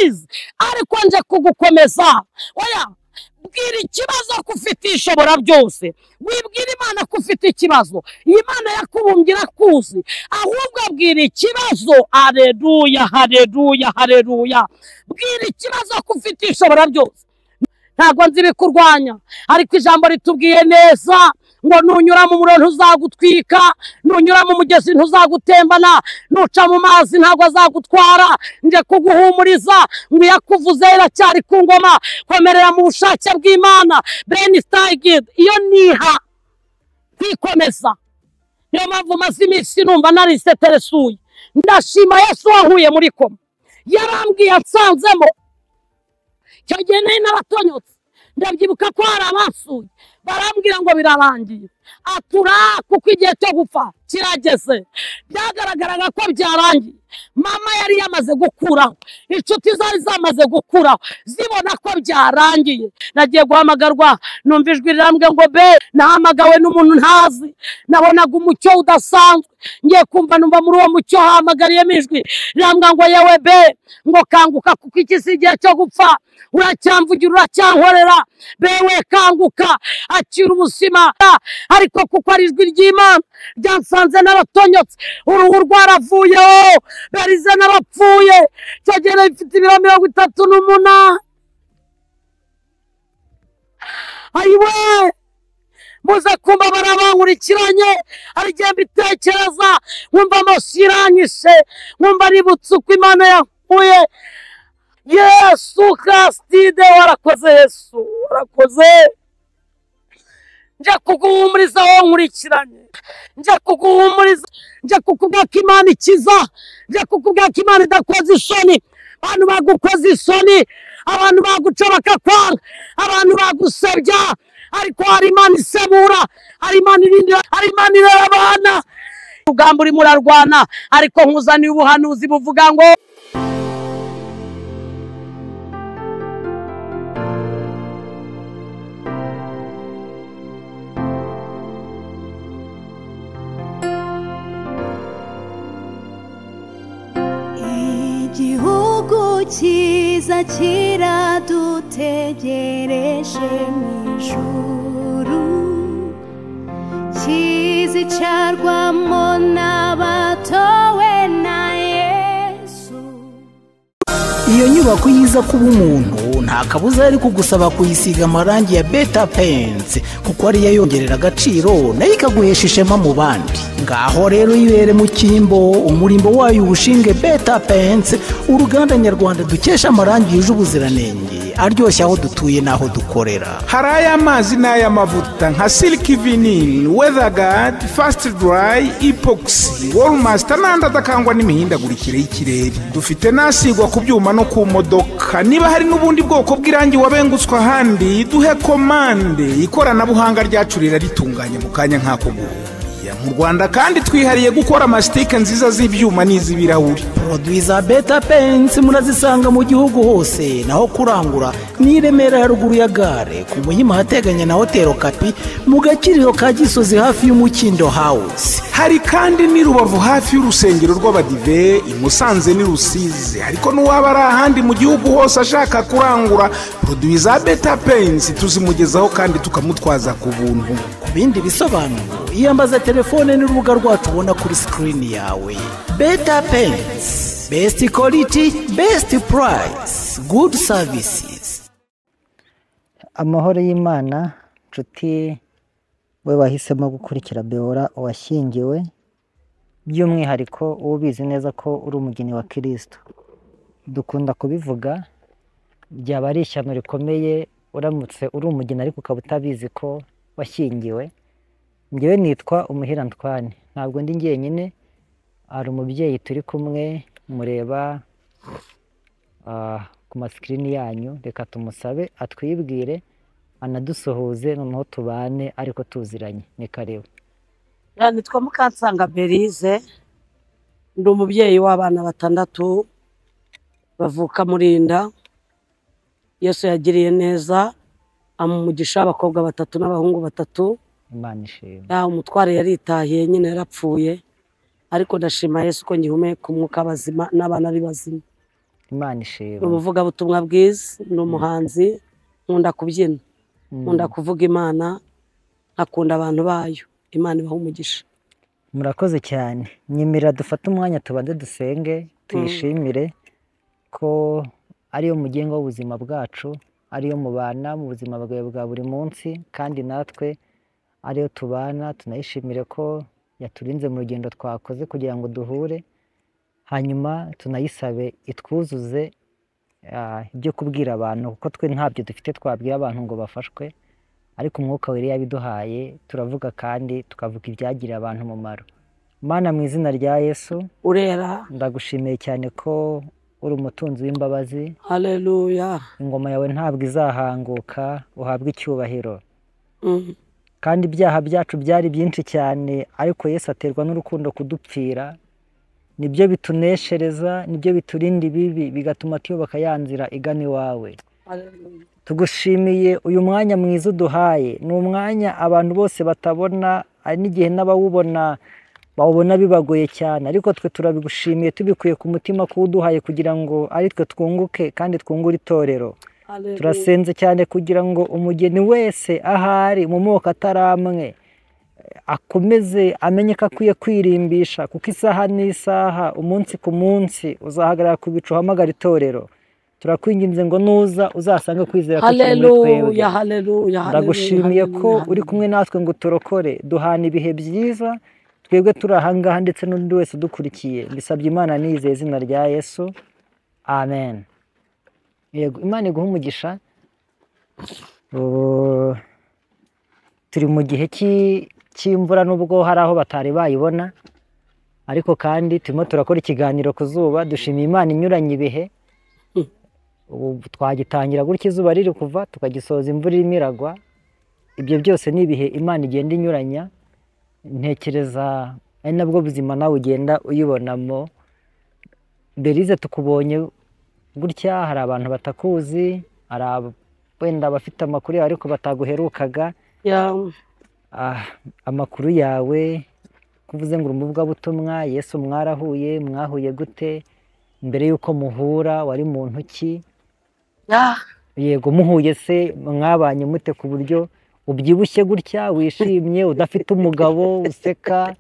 ndabizi ariko nje kugukomeza. Oya, bwira ikibazo ko ufite ishobora byose, wibwira Imana ko ufite ikibazo. Imana yakubumbye irakuzi, ahubwo bwira ikibazo. Haleluya, haleluya, haleluya. Bwira ikibazo ko ufite ishobora byose. Ntabwo nzi bikurwanya, ariko ijambo ritubwiye neza ngo nunyura mu muriro ntuzagutwika, nunyura mu mugezi ntuzagutembana, nuca mu mazi ntabwo azagutwara. Nje kuguhumuriza ngo yakuvuze iracyari ku ngoma. Komerera mu bushake bw'Imana. Benistagid iyo niha kwikomeza. Niyo mpamvu maze iminsi numva narise teresuye. Ndashima Yesu wahuye muri koma. Yarambwiye ansanzemo. Icyo gihe nari naratonyotse, ndabyibuka ko hari abasuye barambwira ngo birarangiye, atura kuko igihe cyo gupfa kirageze. Byagaragaraga ko byarangiye. Mama yari yamaze gukuraho, inshuti zari zamaze gukuraho, zibona ko byarangiye. Nagiye guhamagarwa, numva ijwi rirambwiye ngo be, nahamagawe n'umuntu ntazi. Nabonaga umucyo udasanzwe, ngiye kumva numva muri uwo mucyo hamagariyemo ijwi rirambwira ngo yewe be, ngo kanguka kuko iki si igihe cyo gupfa. Uracyamvugira, uracyankorera. Bewe kanguka, akira ubuzima. Ariko kuko ari ijwi ry'Imana ryansanze naratonyotse, uruhu rwaravuyeho, barize narapfuye. Icyo gihe bifite ibiro 38. Ayiwe, muze kumva barabankurikiranye. Hari igihe mbitekereza nkumva amaso iranyishe, nkumva nibutse uko Imana yahuye. Yesu Kristide, warakoze Yesu, warakoze. Nje kuguhumuriza wowe nkurikiranye, nje kuguhumuriza, nje kukubwira ko Imana ikiza, nje kukubwira ko Imana idakoze isoni. Abantu bagukoze isoni, abantu baguca bakakwanga, abantu bagusebya, ariko hari Imana isebura, hari Imana irindira, hari Imana irera abana. Urugamba urimo urarwana, ariko nkuzaniye ubuhanuzi buvuga ngo igihugu cyiza kiradutegereje mu ijuru, kizicarwamo n'abatowe na Yesu. Iyo nyubako yiza kuba umuntu nta kabuza yari kugusaba kuyisiga amarangi ya Beta Paints, kuko ariyo yongerera agaciro nayo ikaguhesha ishema mu bandi. Ngaho rero yibere mu cyimbo, umurimbo wayo ubushinge Beta Paints, uruganda nyarwanda dukesha amarangi yuje ubuziranenge aryoshye aho dutuye n'aho dukorera. Hari ay'amazi n'ay'amavuta nka Silk Vinyl, Weatherguard, Fast Dry, Epoxy, Wallmaster n'andi adakangwa n'imihindagurikire y'ikirere. Dufite nasigwa ku byuma no ku modoka. Niba hari n'ubundi bwoko bw'irangi wabengutswa ahandi, duhe komande. Ikoranabuhanga ryacu ritunganya mu kanya nk'ako guhumbya. Mu Rwanda kandi twihariye gukora amastike nziza z'ibyuma n'iz'ibirahuri. Produits za Beta Paints murazisanga mu gihugu hose, naho kurangura ni Remera ya ruguru ya gare, ku Muhima hateganye na Hotel Kapi, mu Gakiriro ka Gisozi hafi y'Umukindo House. Hari kandi ni Rubavu hafi y'urusengero rw'Abadive, i Musanze ni Rusizi. Ariko n'uwaba ari ahandi mu gihugu hose ashaka kurangura produits za Beta Paints tuzimugezaho kandi tukamutwaza ku buntu. Ku bindi bisobanuro iyambaza telefone n'urubuga rwacu ubona kuri screen yawe. Beta Paints, best quality, best price, good services. Amahoro y'Imana, nshuti we wahisemo gukurikira Beora washyingiwe, by'umwihariko ubizi neza ko uri umugeni wa Kristo. Dukunda kubivuga, byaba ari ishyano rikomeye uramutse uri umugeni ariko ukaba utabizi ko washyingiwe. Njyewe nitwa Umuhira Antoine, ntabwo ndi njyenyine, hari umubyeyi turi kumwe mureba ku masikrini yanyu. Reka tumusabe atwibwire, anadusuhuze, noneho tubane ariko tuziranye. Ni karibu. Nitwa Mukansanga Berize, ndi umubyeyi w'abana 6 bavuka Murinda. Yesu yagiriye neza, amumugisha abakobwa 3 n'abahungu 3. Imana ishimwe. Umutware yaritahiye nyine yarapfuye, ariko ndashima Yesu ko ngihumeka umwuka bazima n'abana ari bazima. Imana ishimwe. Umuvuga butumwa bwiza, n'umuhanzi, nkunda kubyina, nkunda kuvuga Imana, akunda abantu bayo. Imana ibaha umugisha. Murakoze cyane. Nyemera dufate umwanya tubanze dusenge, tuyishimire ko ariyo mugenga w'ubuzima bwacu, ariyo mubana mu buzima bwawe bwa buri munsi, kandi natwe ariyo tubana. Tunayishimire ko yaturinze mu rugendo twakoze kugira ngo duhure, hanyuma tunayisabe itwuzuze ibyo kubwira abantu, kuko twe ntabyo dufite twabwira abantu ngo bafashwe, ariko umwuka wera yabiduhaye, turavuga kandi tukavuga ibyagirira abantu umumaro. Mana, mu izina rya Yesu, urera, ndagushimiye cyane ko uri umutunzi w'imbabazi. Haleluya. Ingoma yawe ntabwo izahanguka, uhabwe icyubahiro. Kandi ibyaha byacu byari byinshi cyane, ariko Yesu aterwa n'urukundo kudupfira. Nibyo bituneshereza, nibyo biturinda ibibi, bigatuma tuyoboka ya nzira igana iwawe. Tugushimiye uyu mwanya mwiza uduhaye. Ni umwanya abantu bose batabona, ari n'igihe n'abawubona bawubona bibagoye cyane, ariko twe turabigushimiye tubikuye ku mutima kuwuduhaye kugira ngo ari twe twunguke kandi twungure itorero. Turasenze cyane kugira ngo umugeni wese ahari mu moko ataramwe akomeze amenye ko akwiye kwirimbisha, kuko isaha n'isaha, umunsi ku munsi uzahagarara ku bicu uhamagara itorero. Turakwinginze ngo nuza uzasanga kwizera ko kiri muri twebwe. Haleluya. Ndagushimiye ko uri kumwe natwe ngo turokore, duhana ibihe byiza, twebwe turi ahangaha ndetse n'undi wese udukurikiye. Mbisabye Imana nizeye izina rya Yesu, amen. Yego, Imana iguha umugisha. Turi mu gihe cy'imvura, nubwo hari aho batari bayibona, ariko kandi turimo turakora ikiganiro ku zuba. Dushimiye Imana inyuranye ibihe. Ubu twagitangira gutya izuba riri kuva, tukagisoza imvura irimo iragwa. Ibyo byose ni ibihe Imana igenda inyuranya. Ntekereza ari nabwo buzima nawe ugenda uyibonamo. Berize, tukubonye gutya, hari abantu batakuzi, hari wenda abafite amakuru yawe ariko bataguherukaga. Amakuru yawe, kuvuze ngo uri umuvugabutumwa, Yesu mwahuye gute? Mbere y'uko muhura wari muntu ki? Yego, muhuye se mwabanye mute ku buryo ubyibushye gutya, wishimye, udafite umugabo, useka?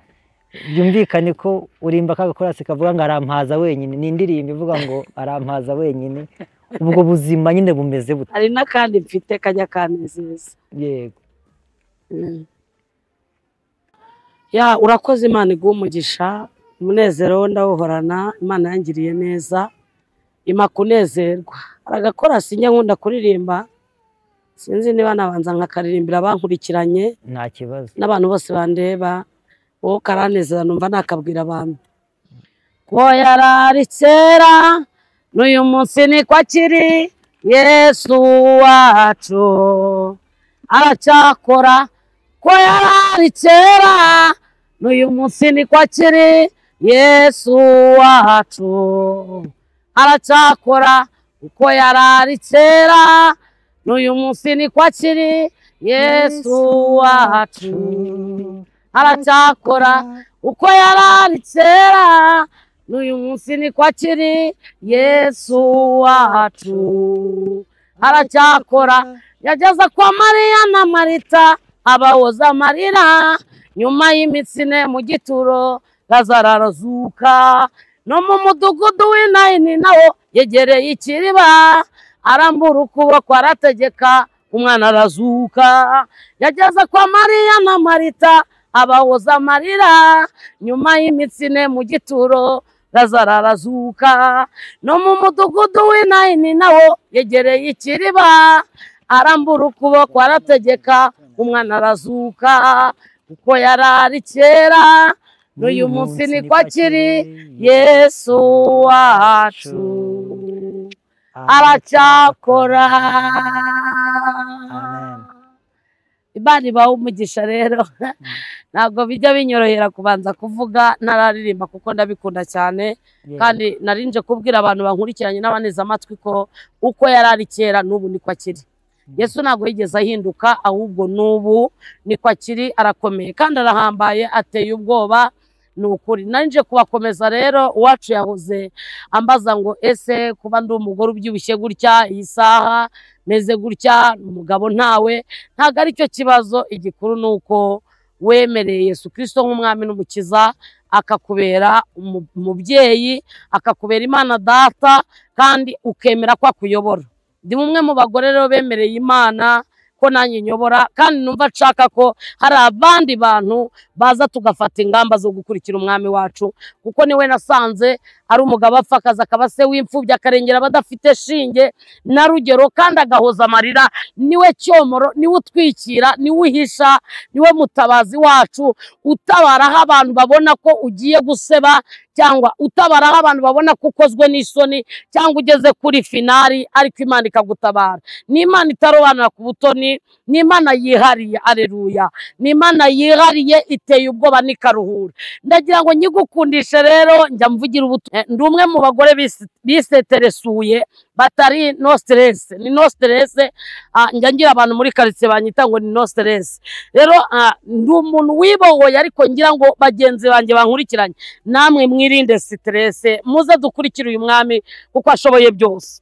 Byumvikane ko urimba kagakorasi kavuga ngo arampaza wenyine. Ni indirimbo ivuga ngo arampaza wenyine. Ubwo buzima nyine bumeze bute? Hari n'akandi mfite kajya kanezeza. Yego. Urakoze. Imana iguha umugisha. Umunezero ndawuhorana. Imana yangiriye neza, ima kunezerwa. Aragakorasi njya nkunda kuririmba, sinzi niba nabanza nkakaririmbira abankurikiranye. Nta kibazo. N'abantu bose bandeba, wowe karanezeza numva nakabwira abantu ko yarari kera n'uyu munsi niko akiri. Yesu wacu aracyakora. Ko yarari kera n'uyu munsi niko akiri. Yesu wacu aracyakora. Uko yarari kera n'uyu munsi niko akiri. Yesu wacu aracyakora. Uko yarari kera n'uyu munsi niko akiri. Yesu wacu aracyakora. Yageza kwa Mariya na Marita abahoza amarira. Nyuma y'iminsi ine mu gituro Lazaro arazuka. No mu mudugudu w'Inayini nawo yegereye ikiriba, arambura ukuboko arategeka, umwana arazuka. Yageze kwa Mariya na Marita abahoza amarira. Nyuma y'iminsi ine mu gituro Lazaro arazuka. No mu mudugudu w'Inayini nawo yegereye ikiriba, arambura ukuboko arategeka, umwana arazuka. Uko yarari kera n'uyu munsi niko akiri. Yesu wacu aracyakora. Imana ibaha umugisha. Rero ntabwo bijya binyorohera kubanza kuvuga ntararirimba, kuko ndabikunda cyane, kandi narinje kubwira abantu bankurikiranye n'abaneza amatwi ko uko yarari kera n'ubu niko akiri. Yesu ntabwo yigeze ahinduka, ahubwo n'ubu niko akiri, arakomeye kandi arahambaye, ateye ubwoba. nukuri nanje kubakomeza rero uwacu yahoze ambaza ngo ese kuba ndi umugore ubyibushye gutya iyi saha meze gutya umugabo ntawe ntago ari cyo kibazo igikuru nuko wemereye Yesu Kristo nk'umwami n'umukiza akakubera umubyeyi akakubera Imana data kandi ukemera ko akuyobora ndi umwe mu bagore rero bemereye Imana ko nanjye nyobora kandi numva nshaka ko hari abandi bantu baza tugafata ingamba zo gukurikira umwami wacu kuko niwe nasanze ari umugabo apfakaza akaba se w'imfubyi akarengera abadafite shinge na rugero kandi agahoza amarira niwe cyomoro niwe utwikira niwe uhisha niwe mutabazi wacu utabaraho abantu babona ko ugiye guseba cyangwa utabaraho abantu babona ko ukozwe n'isoni cyangwa ugeze kuri finali ariko Imana ikagutabara ni Imana itarobanura ku butoni ni Imana yihariye aleluya ni Imana yihariye iteye ubwoba n'ikaruhura ndagira ngo nyigukundishe rero njya mvugira ndi umwe mu bagore biseteresuye batari no stress ni no stress njya ngira abantu muri quartier banyita ngo ni no stress rero ndi umuntu wibohoye ariko ngira ngo bagenzi banjye bankurikiranye namwe mwirinde stress muze dukurikira uyu mwami kuko ashoboye byose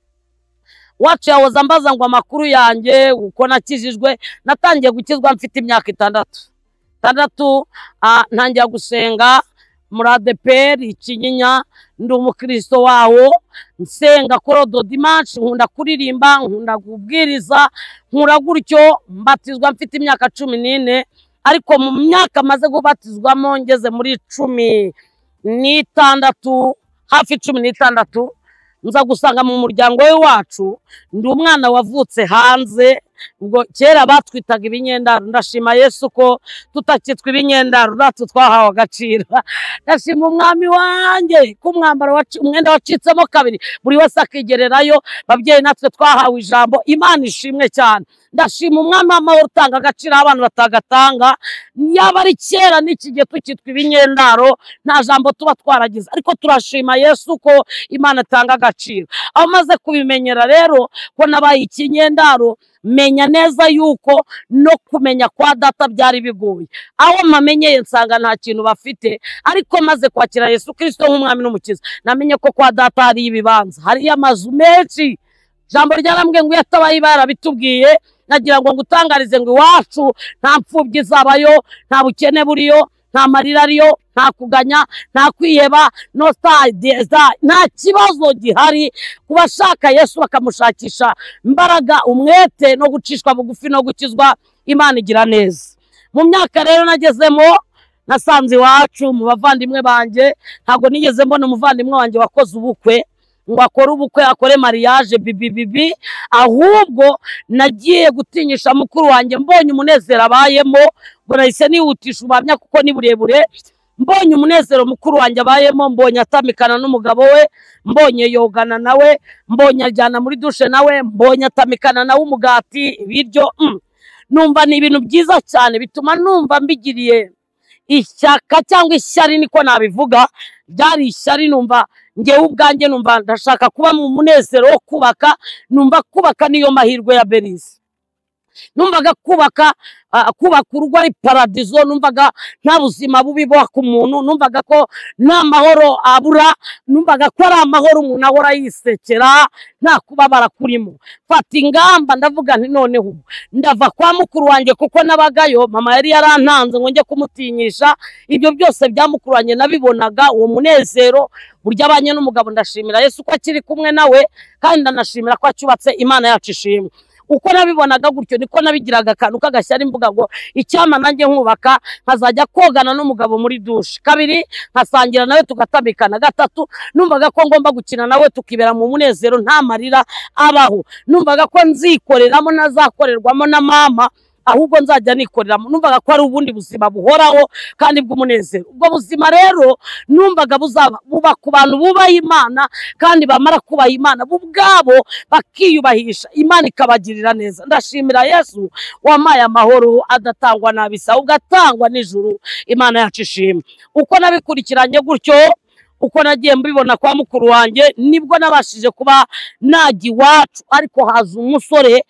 wacu yahoza ambaza ngo amakuru yanjye uko nakijijwe natangiye gukizwa mfite imyaka 6 ntangiye gusenga muri ADPR Ikinyinya ndi umukristo wawo nsenga korodo dimanche nkunda kuririmba nkunda kubwiriza nkura gutyo mbatizwa mfite imyaka 14 ariko mu myaka maze kubatizwamo ngeze muri 16 hafi 16 nza gusanga mu muryango we wacu ndi umwana wavutse hanze ubwo kera batwitaga ibinyendaro ndashima Yesu ko tutakitwa ibinyendaro natwe twahawe agaciro ndashima umwami wanjye ko umwenda wacitsemo kabiri buri wese akigererayo babyeyi natwe twahawe ijambo Imana ishimwe cyane ndashima umwami w'amahoro utanga agaciro abantu batagatanga yaba ari kera n'iki gihe tukitwa ibinyendaro nta jambo tuba twaragize ariko turashima Yesu ko Imana atanga agaciro aho maze kubimenyera rero ko nabaye ikinyendaro menya neza yuko no kumenya kwa data byari bigoye aho mamenyeye nsanga nta kintu bafite ariko maze kwakira Yesu Kristo nk'umwami n'umukiza namenye ko kwa data hari ibibanza hari amazu menshi jambo ryarambwe ngo yatabaye barabitubwiye nagira ngo ngutangarize ngo iwacu nta mpfubyi zabayo nta bukene buriyo nta marira ariyo nta kuganya nta kwiheba no nta kibazo gihari kubashaka Yesu bakamushakisha imbaraga umwete no gucishwa bugufi no gukizwa Imana igira neza mu myaka rero nagezemo nasanze iwacu mu bavandimwe banjye ntago nigeze mbona umuvandimwe wanjye wakoze ubukwe ngo akore ubukwe akore mariage bibi ahubwo nagiye gutinyisha mukuru wanjye mbonye umunezero abayemo ngo nahise nihutisha ubamya kuko ni burebure mbonye umunezero mukuru wanjye abayemo mbonye atamikana n'umugabo we mbonye yogana nawe mbonye ajyana muri dushe nawe mbonye atamikana nawe umugati ibiryo numva ni ibintu byiza cyane bituma numva mbigiriye ishyaka cyangwa ishyari niko nabivuga byari ishyari numva ngewe ubwanjye numva ndashaka kuba mu munezero wo kubaka numva kubaka niyo mahirwe ya Belize numvaga kubaka urugo ari paradizo numvaga nta buzima bubi bwa ku muntu numvaga ko nta mahoro abura numvaga ko ari amahoro umuntu ahora yisekera nta kubabara kurimo fata ingamba ndavuga nti noneho ndava kwa mukuru wanjye kuko nabagayo mama yari yarantanze ngo njye kumutinyisha ibyo byose bya mukuru wanjye nabibonaga uwo munezero burya abanye n'umugabo ndashimira Yesu ko akiri kumwe nawe kandi ndanashimira ko acyubatse Imana yacu ishimwe uko nabibonaga gutyo niko nabigiraga akantu kagashyara imbuga ngo icyama nanjye nkubaka nkazajya kogana n'umugabo muri dushe kabiri nkasangira nawe tugatamikana gatatu numvaga ko ngomba gukina nawe tukibera mu munezero nta marira abaho numvaga ko nzikoreramo nazakorerwamo na mama ahubwo nzajya nikoreramo numvaga ko ari ubundi buzima buhoraho kandi bw'umunezero ubwo buzima rero numvaga buba ku bantu bubaha Imana kandi bamara kubaha Imana ubwabo bakiyubahisha Imana ikabagirira neza ndashimira Yesu wamaye amahoro adatangwa nabisa ugatangwa n'ijuru Imana yacu ishimwe uko nabikurikiranye gutyo uko nagiye mbibona kwa mukuru wanjye nibwo nabashije kuba naji wacu ariko haza umusore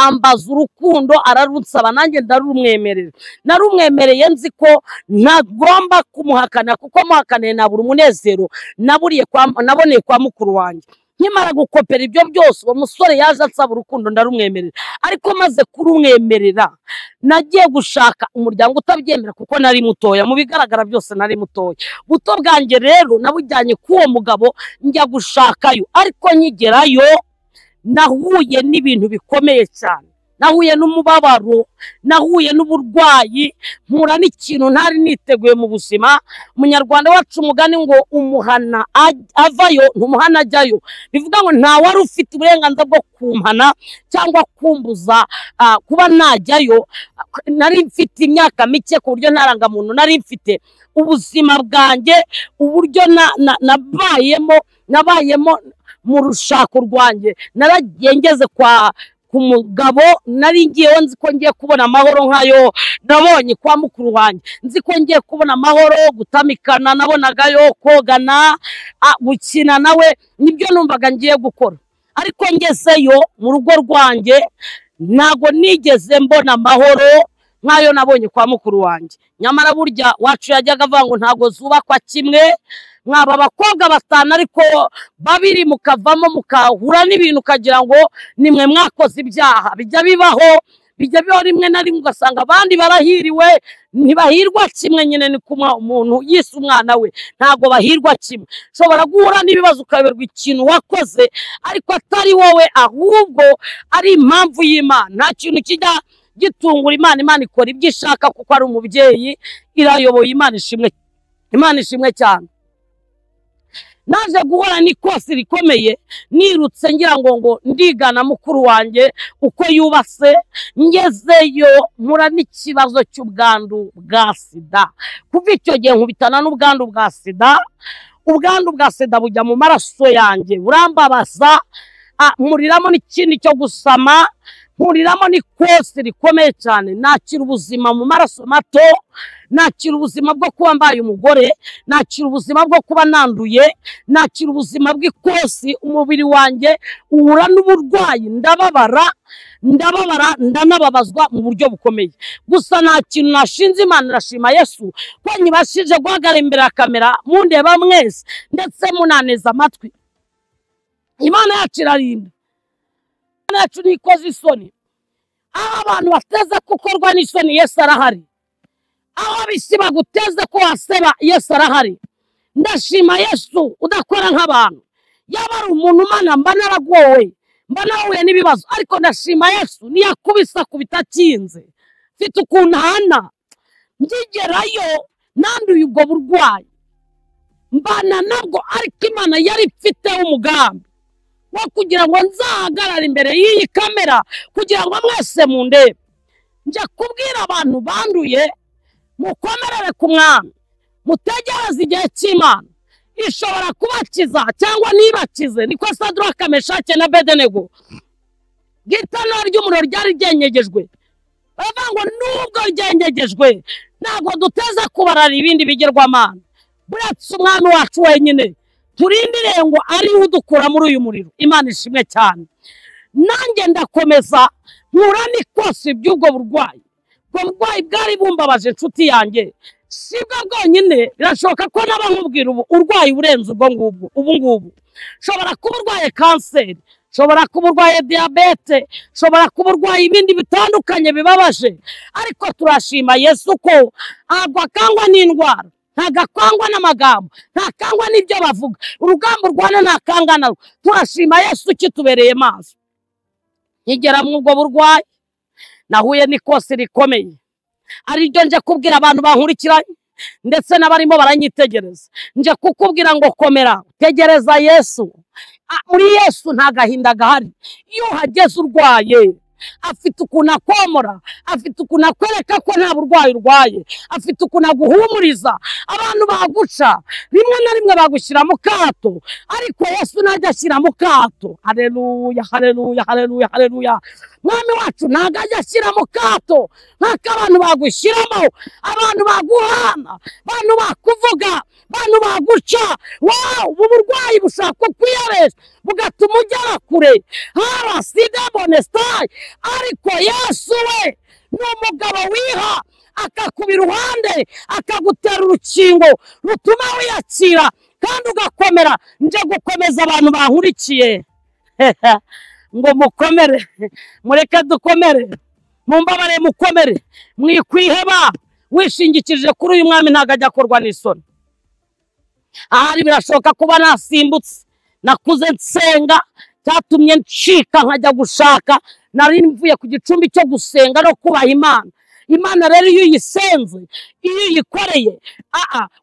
ambaza urukundo ararunsaba nanjye ndarumwemerera. Narumwemereye nzi ko ntagomba kumuhakana kuko muhakaniye nabura umunezero naboneye kwa mukuru wanjye. Nkimara gukopera ibyo byose uwo musore yaje ansaba urukundo ndarumwemerera, ariko maze kurumwemerera nagiye gushaka umuryango utabyemera kuko nari mutoya, mu bigaragara byose nari mutoya. Buto bwanjye rero nabujyanye k'uwo mugabo njya gushakayo, ariko nkigerayo nahuye n'ibintu bikomeye cyane. Nahuye n'umubabaro, nahuye n'uburwayi, mpura n'ikintu ntari niteguye mu buzima. Umunyarwanda wacu umugani ngo umuhana avayo ntumuhana ajyayo, bivuga ngo nta wari ufite uburenganzira bwo kumpana cyangwa kumbuza kuba najyayo. Nari mfite imyaka mike ku buryo ntarangamuntu nari mfite. Ubuzima bwanjye uburyo nabayemo mu rushako rwanjye, naragiye ngeze ku mugabo nari ngiyeho nzi ko ngiye kubona amahoro nk'ayo nabonye kwa mukuru wanjye, nzi ko ngiye kubona amahoro, gutamikana nabonagayo, kogana, gukina nawe nibyo numvaga ngiye gukora. Ariko ngezeyo mu rugo rwanjye ntago nigeze mbona amahoro nk'ayo nabonye kwa mukuru wanjye. Nyamara burya wacu yajyaga avuga ngo ntago zubakwa kimwe, mwaba abakobwa batanu ariko babiri mukavamo mukahura n'ibintu ukagira ngo nimwe mwakoze ibyaha. Bijya bibaho rimwe na rimwe ugasanga abandi barahiriwe, ntibahirwa kimwe. Nyine ni kumwe umuntu yise umwana we, ntago bahirwa kimwe. Ushobora guhura n'ibibazo ukaberwa ikintu wakoze ariko atari wowe, ahubwo ari impamvu y'Imana. Nta kintu kijya gitungura Imana. Imana ikora ibyo ishaka kuko ari umubyeyi, irayoboye. Imana ishimwe cyane. Naje guhora n'ikosi rikomeye, nirutse ngira ngo ndigana mukuru wanjye uko yubase. Ngezeyo mpura n'ikibazo cy'ubwandu bwa sida. Kuva icyo gihe nkubitana n'ubwandu bwa sida. Ubwandu bwa sida bujya mu maraso yanjye burambabaza, muriramo n'ikindi cyo gusama, muriramo n'ikosi rikomeye cyane. Nakira ubuzima mu maraso mato, nakira ubuzima bwo kuba mbaye umugore, nakira ubuzima bwo kuba nanduye, nakira ubuzima bw'ikosi. Umubiri wanjye uhura n'uburwayi, ndababara ndanababazwa mu buryo bukomeye. Gusa nta kintu nashinze Imana, nashima Yesu ko nyibashije guhagarara imbere ya kamera mundeba mwese ndetse munaneza amatwi. Imana yacu irarinda, Imana yacu ntikoze isoni. Aho abantu bateze gukorwa n'isoni Yesu arahari. Aho abisi baguteze ko waseba Yesu arahari. Ndashima Yesu udakora nk'abantu. Yaba ari umuntu Imana mba naragowe, mba nahuye n'ibibazo, ariko ndashima Yesu niyakubisa kubitakinze. Mfite ukuntu hana ngigerayo nanduye ubwo burwayi, mbana nabwo, ariko Imana yari ifiteho umugambi wo kugira ngo nzahagarare imbere y'iyi kamera kugira ngo mwese mundebe. Nje kubwira abantu banduye, mukomerere ku Mwami, mutegereze igihe cy'Imana. Ishobora kubakiza cyangwa ntibakize. Niko Sadraka, Meshaki na Abedenego itanura ry'umuriro ryari ryenyegejwe. Baravuga ngo nubwo ryenyegejwe ntabwo duteze kubarara ibindi bigirwamana, buretse Umwami wacu wenyine turindire ngo ari udukura muri uyu muriro. Imana ishimwe cyane. Nanjye ndakomeza nkura n'ikosi by'ubwo burwayi. Ubwo burwayi bwari bumbabaje inshuti yanjye. Sibwo bwonyine, birashoboka ko naba nkubwira urwayi burenze ubu ngubu. Shobora kuba urwaye kanseri, shobora kuba urwaye diyabete, shobora kuba urwaye ibindi bitandukanye bibabaje, ariko turashima Yesu ko ntabwo akangwa n'indwara, ntabwo akangwa n'amagambo, ntakangwa n'ibyo bavuga. Urugamba urwana ntakanga narwo. Turashima Yesu kitubereye maso. Nkigera mu ubwo burwayi nahuye n'ikosi rikomeye, ari ryo nje kubwira abantu bankurikiranye ndetse n'abarimo baranyitegereza. Nje kukubwira ngo komera, tegereza Yesu. Muri Yesu nta gahinda gahari. Iyo hageze urwaye afite ukuntu akomora, afite ukuntu akwereka ko nta burwayi urwaye, afite ukuntu aguhumuriza. Abantu baguca rimwe na rimwe bagushyira mu kato, ariko Yesu ntajya ashyira mu kato. Haleluya, haleluya, haleluya, haleluya. Mwami wacu ntabwo ajya ashyira mu kato nk'ako abantu bagushyiramo, abantu baguhana, abantu bakuvuga, abantu baguca. Ubu burwayi bushaka kukwiyoresha bugatuma ugera kure. Sida bonesitayi ariko Yesu we ni umugabo wiha akakuba iruhande akagutera urukingo rutuma wiyakira kandi ugakomera. Nje gukomeza abantu bankurikiye ngo mukomere, mureke dukomere, mumbabare mukomere, mwikwiheba wishingikije kuri uyu mwami ntago ajya akorwa n'isoni. Ahari birashoboka kuba nasimbutse, nakuze nsenga cyatumye ncika nkajya gushaka, nari mvuye ku gicumbi cyo gusenga no kubaha Imana. Imana rero iyo uyisenze, iyo uyikoreye,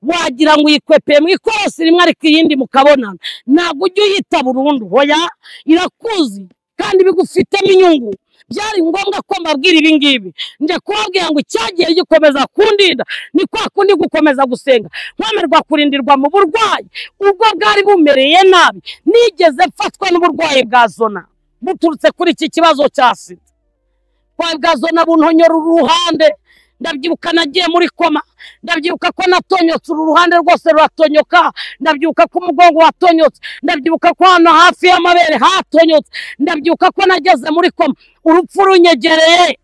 wagira ngo uyikwepeye mu ikorosi rimwe ariko iyindi mukabonana, ntabwo ujya uyita burundu. Hoya, irakuzi kandi bigufitemo inyungu. Byari ngombwa ko mbabwira ibi ngibi, nje kubabwira ngo icyagiye gikomeza kundinda ni kwa kundi gukomeza gusenga, nkomerwa kurindirwa mu burwayi ubwo bwari bumereye nabi. Nigeze mfatwa n'uburwayi bwa zona buturutse kuri iki kibazo cya sida. Kwa bwa zona buntonyora uruhande, ndabyibuka nagiye muri koma, ndabyibuka ko natonyotse uruhande rwose ruratonyoka, ndabyibuka ko umugongo watonyotse, ndabyibuka ko hano hafi y'amabere hatonyotse, ndabyibuka ko nageze muri koma. Urupfu runyegereye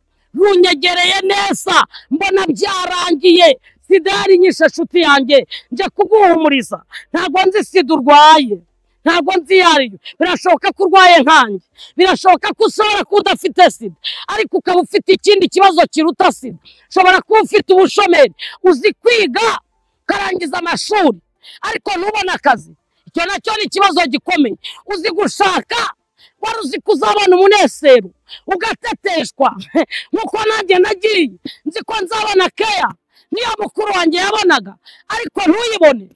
neza, mbona byarangiye. Sida yari nyishe nshuti yanjye, nje kuguhumuriza, ntabwo nzi sida urwaye, ntabwo nzi iyo ariyo. Birashoboka ko urwaye nkanjye, birashoboka ko ushobora kuba udafite sida ariko ukaba ufite ikindi kibazo kiruta sida. Ushobora kuba ufite ubushomeri, uzi kwiga ukarangiza amashuri ariko ntubone akazi, icyo nacyo ni ikibazo gikomeye. Uzi gushaka, wari uzi kuzabona umunezero ugateteshwa nk'uko nanjye nagiye nzi ko nzabona keya niyo mukuru wanjye yabonaga ariko ntuyibone.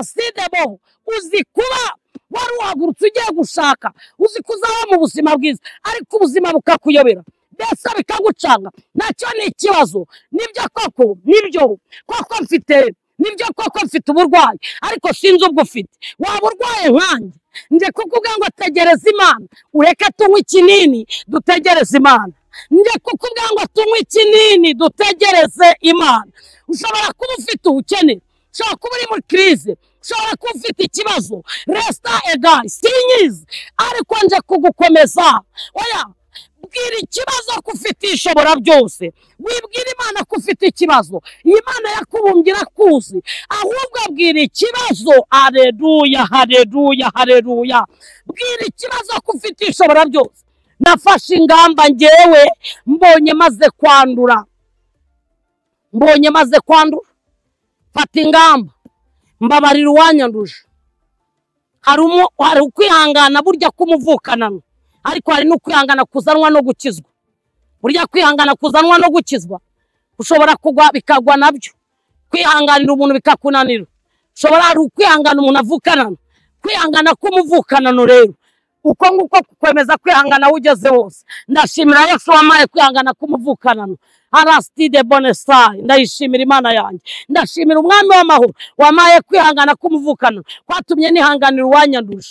Sida bo, uzi kuba wari wagurutse ugiye gushaka, uzi kuzaba mu buzima bwiza ariko ubuzima bukakuyobera, mbese bikagucanga. Nacyo ni ikibazo. Nibyo koko, nibyo koko mfite, nibyo koko mfite uburwayi ariko sinzi ubwo ufite. Waba urwaye nkanjye, nje kukubwira ngo tegereza Imana, ureke tunywe ikinini dutegereze Imana. Nje kukubwira ngo tunywe ikinini dutegereze Imana. Ushobora kuba ufite ubukene, ushobora kuba uri muri krize, ushobora kuba ufite ikibazo, resta egal sinyizi ariko nje kugukomeza. Oya, bwira ikibazo ko ufite ishobora byose, wibwira Imana ko ufite ikibazo. Imana yakubumbye irakuzi, ahubwo bwira ikibazo. Haleluya, haleluya, haleluya. Bwira ikibazo ko ufite ishobora byose. Nafashe ingamba njyewe mbonye maze kwandura, fata ingamba, mbabarira uwanyanduje. Hari ukwihangana burya kumuvukanano, ariko hari n'ukwihangana kuzanwa no gukizwa. Burya kwihangana kuzanwa no gukizwa, ushobora kugwa bikagwa nabyo, kwihanganira umuntu bikakunanira. Ushobora hari ukwihangana umuntu avukanano, kwihangana kumuvukanano rero uko nguko kwemeza kwihangana ugeze hose. Ndashimira Yesu wamaye kwihangana kumuvukanano. Arastide bonesai, ndayishimira Imana yanjye, ndashimira umwami w'amahoro wamaye kwihangana kumuvukanano, kwatumye nihanganira uwanyanduje.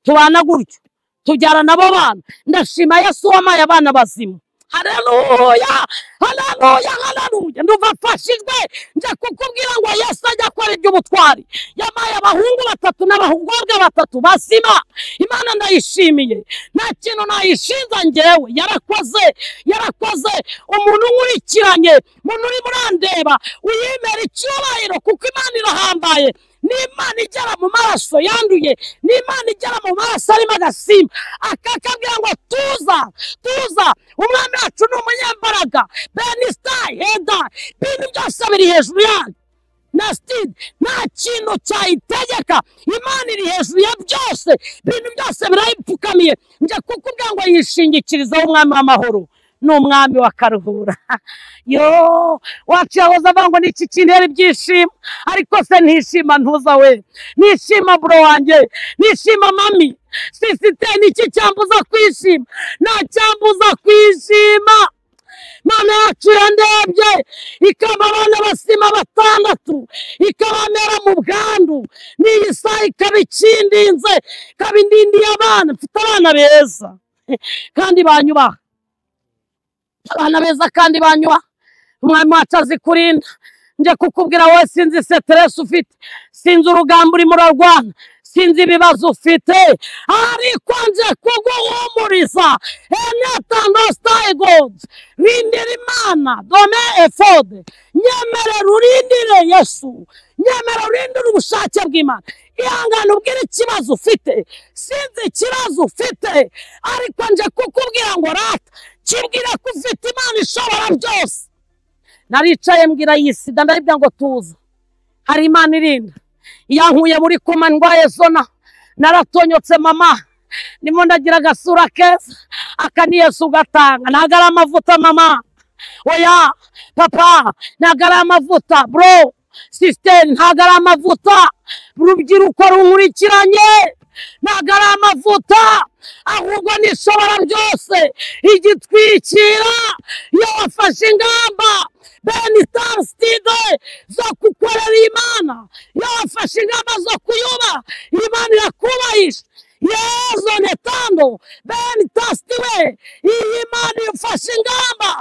Tubana gutyo, tubyara nabo bana. Ndashima Yesu wamaye abana bazima. Haleluya, haleluya, haleluya. Ndumva mfashijwe, nje kukubwira ngo Yesu ajya akora iby'ubutwari. Yamaye abahungu 3 n'abahungu 3 bazima. Imana ndayishimiye, nta kintu nayishinza njyewe. Yarakoze. Umuntu nkurikiranye, umuntu uri murandeba, uyimera icyubahiro kuko Imana irahambaye. Ni Imana igera mu maraso yanduye, ni Imana igera mu maraso arimo agasimba, akakabwira ngo tuza. Umwami wacu ni umunyembaraga. Benistai heda, ibintu byose biri hejuru yanyu. Nastid, nta kintu cyayitegeka. Imana iri hejuru ya byose, ibintu byose birayipfukamiye. Nje kukubwira ngo yishingikirizaho umwami w'amahoro, ni umwami wa karuhura. Wacu yahoze avuga ngo niki kintera ibyishimo, ariko se ntishima ntuza we, nishima bro wanjye, nishima mami. Sisite niki cyambuza kwishima? Nta cyambuza kwishima. Mana yacu yandebye ikaba abana basima 6, ikabamera mu bwandu, n'iyi saa ikaba ikindinze, ikaba indindiye abana. Mfite abana beza kandi banyubaha, abana beza kandi banyubaha. Umwami wacu azi kurinda. Nje kukubwira wowe, sinzi stress ufite, sinzi urugamba urimo urarwana, sinzi ibibazo ufite ariko nje kuguhumuriza enetanostaye God rindira Imana dome efode nyemerera urindire Yesu nyemera urindire ubushake bw'Imana ihangane ubwire ikibazo ufite sinzi ikibazo ufite ariko nje kukubwira ngo rata kibwira ko ufite Imana ishobora byose naricaye mbwira yisida ndabibya ngo tuza hari Imana irinda yankuye muri koma ndwaye zona naratonyotse mama ndimo ndagira agasura keza akani Yesu gatanga ntago ari amavuta mama oya papa ntago ari amavuta bro sister ntago ari amavuta urubyiruko runkurikiranye ntago ari amavuta ahubwo nishobora byose igitwikira iyo wafashe ingamba Benitastide zo kukorera Imana iyo wafashe ingamba zo kuyuba Imana irakubahisha Yezo netando Benitastiwe iyi Imana ifashe ingamba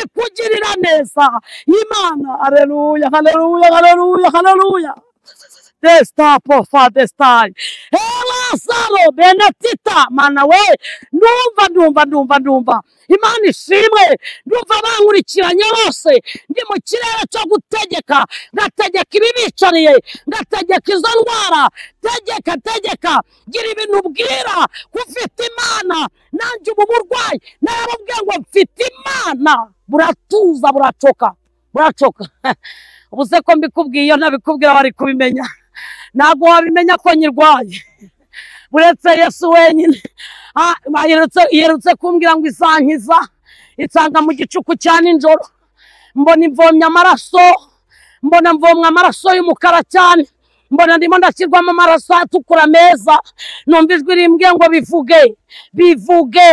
ikugirira neza Imana haleluya haleluya haleluya haleluya Desta pofa destai Lazaro benatita mana we ndumva Imana ishimwe ndumva bankurikiranye bose ndi mu kirere cyo gutegeka ngategeka ibibicariye ngategeka izo ndwara tegeka gira ibintu ubwira kufite Imana nanjye ubu burwayi narababwiye ngo mfite Imana buratuza buracoka ubuze ko mbikubwiye iyo nabikubwira bari kubimenya ntago wabimenya ko nyirwaye buretse Yesu wenyine yerutse kumbwira ngo isankiza itsanga mu gicuku cya ninjoro mbona imvomye amaraso y'umukara cyane mbona ndimo ndashyirwamo amaraso atukura meza numva ijwi rimbwiye ngo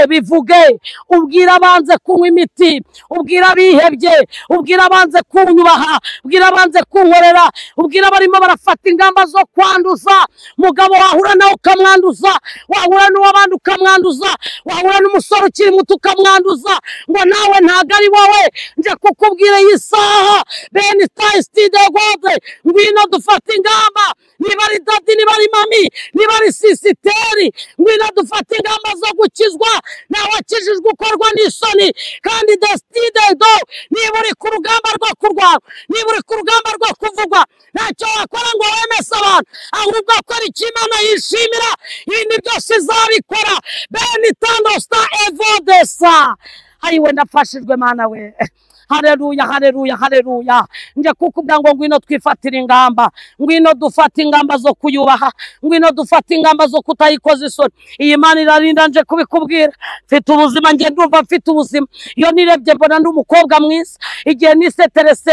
bivuge ubwira abanze kunywa imiti ubwira bihebye ubwira abanze kunyubaha ubwira abanze kunkorera ubwira barimo barafata ingamba zo kwanduza mugabo wahura nawe ukamwanduza wahura n'uwabandi ukamwanduza wahura n'umusore ukiri muto ukamwanduza ngo nawe ntago ari wowe nje kukubwira iyi saha Benitastide God ngwino dufata ingamba niba ari dadi niba ari mami niba ari sisiteri ngwino dufata ingamba zo gukizwa nawe akijijwe ukorwa n'isoni kandi Destide do niba uri ku rugamba rwo kurwana niba uri ku rugamba rwo kuvugwa ntacyo wakora ngo wemese abantu ahubwo akora icyo Imana yishimira ibindi byose izabikora Benitanosta evodesa ayiwe ndafashijwe Mana we haleluya nje kukubwira ngo ngwino twifatira ingamba ngwino dufata ingamba zo kuyubaha ngwino dufata ingamba zo kutayikoza isoni iyi Mana irarinda nje kubikubwira mfite ubuzima nge ndumva mfite ubuzima iyo nirebye mbona ndi umukobwa mwiza igihe niseterese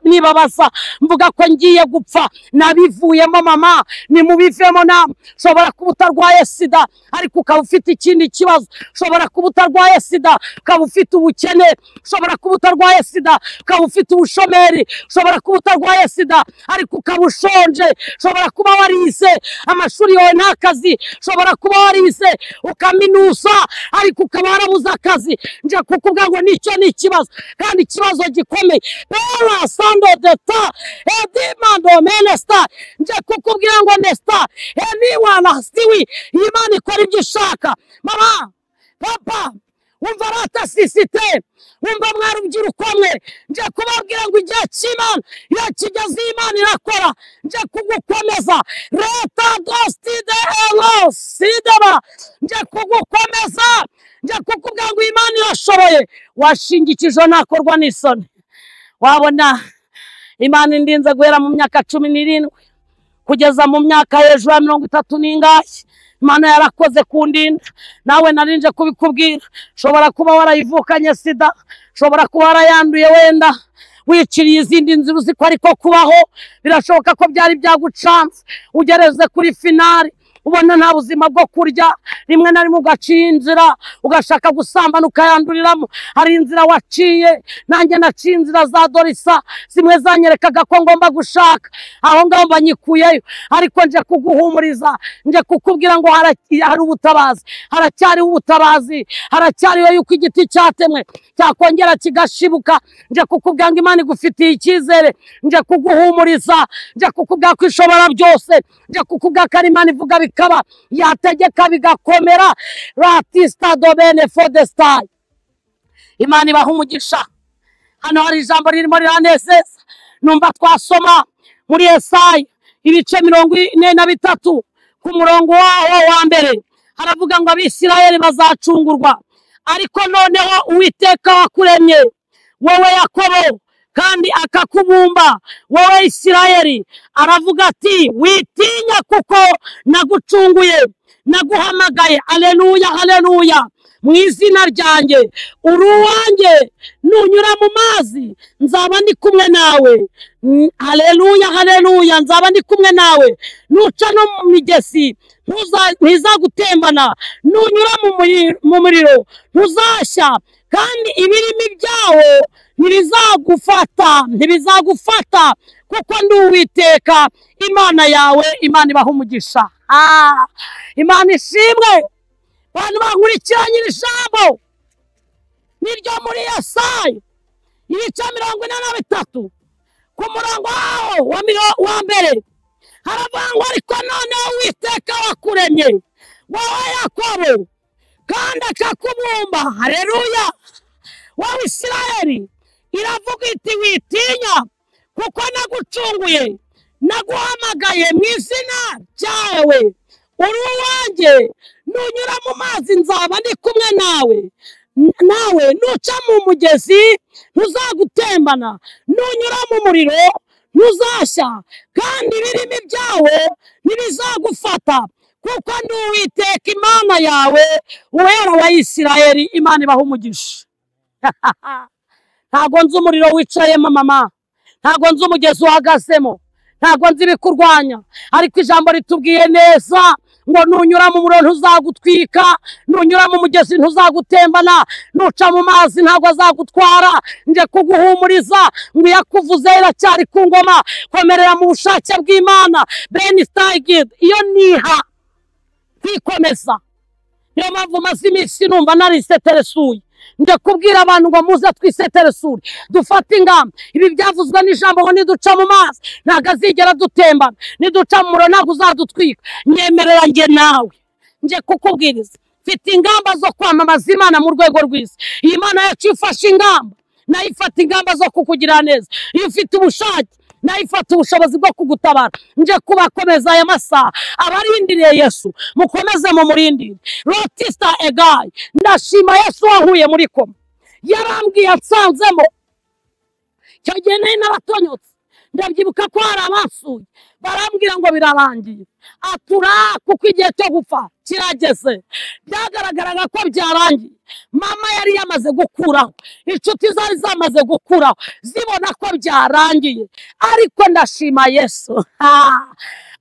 nibabaza mvuga ko ngiye gupfa nabivuyemo mama nimubivemo namwe ushobora kuba utarwaye sida ariko ukaba ufite ikindi kibazo ushobora kuba utarwaye sida ukaba ufite ubukene ushobora kuba utarwaye sida ukaba ufite ubushomeri ushobora kuba utarwaye sida ariko ukaba ushonje ushobora kuba warize amashuri yawe nta kazi ushobora kuba warize ukaminuza ariko ukaba warabuze akazi nje kukubwira ngo nicyo ni ikibazo kandi ikibazo gikomeye Bella Sando Deta Edimando Menesta nje kukubwira ngo Nesta anyone stiwi Imana ikora ibyo ishaka mama papa umva rata sisite umva mwarubyiruko mwe nje kubabwira ngo igihe cy'Imana iyo kigeze Imana irakora nje kugukomeza Reta Dostide Elos Sidaba nje kugukomeza nje kukubwira ngo Imana irashoboye washingikije nakorwa n'isoni wabona Imana indinze guhera mu myaka 17 kugeza mu myaka hejuru ya 30 n'ingahe Imana yarakoze kundinda nawe narinje kubikubwira shobora kuba warayivukanye sida shobora kuba warayanduye wenda wiciriye izindi nzira uziko ariko kubaho birashoboka ko byari byagucanze ugereze kuri finali ubona nta buzima bwo kurya, rimwe na rimwe ugaciye inzira ugashaka gusambana ukayanduriramo. Hari inzira waciye, nanjye naciye inzira za Dorisa, zimwe zanyerekaga ko ngomba gushaka, aho ngaho mbanyikuyeyo. Ariko nje kuguhumuriza, nje kukubwira ngo hari ubutabazi, haracyariho ubutabazi, haracyariho yuko igiti cyatemwe cyakongera kigashibuka. Nje kukubwira ngo Imana igufitiye icyizere, nje kuguhumuriza, nje kukubwira ko ishobora byose, nje kukubwira ko Imana ivuga bikaba, yategeka bigakomera. Ratista dobene fodestai. Imana ibaha umugisha. Hano hari ijambo ririmo riranezeza, numva twasoma muri Yesaya ibice 43 ku murongo waho wa mbere. Haravuga ngo Abisirayeli bazacungurwa, ariko noneho Uwiteka wakuremye wowe Yakobo kandi akakubumba wowe Isirayeli, aravuga ati witinya kuko nagucunguye, naguhamagaye. Haleluya, haleluya. Mu izina ryanjye uri uwanjye, nunyura mu mazi nzaba ndi kumwe nawe. Haleluya, haleluya. Nzaba ndi kumwe nawe. Nuca no mu migezi ntizagutembana, nunyura mu muriro ntuzashya, kandi ibirimi byawo ntibizagufata kuko ndi Uwiteka Imana yawe. Imana ibaha umugisha. Imana ishimwe. Bantu bankurikiranye iri jambo niryo muri Yesaya ibice 43 ku murongo wa mbere. Haravuga ngo ariko noneho Uwiteka wakuremye wowe Yakobo kandi akakubumba. Haleluya. Wowe Isirayeli, iravuga iti witinya kuko nagucunguye, naguhamagaye mu izina ryawe. Uri uwanjye, nunyura mu mazi nzaba ndi kumwe nawe. Nuca mu mugezi ntuzagutembana, nunyura mu muriro ntuzashya, kandi ibirimi byawe ntibizagufata kuko ndi Uwiteka Imana yawe, Uwera wa Isirayeli. Imana ibaha umugisha. Ntago nzi umuriro wicayemo mama, ntago nzi umugezi uhagazemo, ntago nzi ibikurwanya, ariko ijambo ritubwiye neza ngo nunyura mu muriro ntuzagutwika, nunyura mu mugezi ntuzagutembana, nuca mu mazi ntago azagutwara. Nje kuguhumuriza ngo yakuvuze iracyari ku ngoma. Komerera mu bushake bw'Imana. Benistagid iyo niha kwikomeza. Niyo mpamvu maze iminsi numva nariseteresuye. Nje kubwira abantu ngo muze twiseteresure, dufate ingamba. Ibi byavuzwe n'ijambo ngo niduca mu mazi ntago azigera dutembana, niduca mu muriro ntago uzadutwika. Nyemerera nge nawe, nje kukubwiriza, mfite ingamba zo kwamamaza Imana mu rwego rw'isi. Iyi Mana yacu ifashe ingamba, nayo ifata ingamba zo kukugira neza. Iyo ufite ubushake, nayo ifata ubushobozi bwo kugutabara. Nje kubakomeza aya masaha, abarindiriye Yesu mukomeze mu murindire. Rotista Egayi, ndashima Yesu wahuye muri koma. Yarambwiye ansanzemo, cyo gihe nari naratonyotse. Ndabyibuka ko hari abasuye barambwira ngo birarangiye, atura kuko igihe cyo gupfa kirageze. Byagaragaraga ko byarangiye. Mama yari yamaze gukuraho, inshuti zari zamaze gukuraho, zibona ko byarangiye. Ariko ndashima Yesu.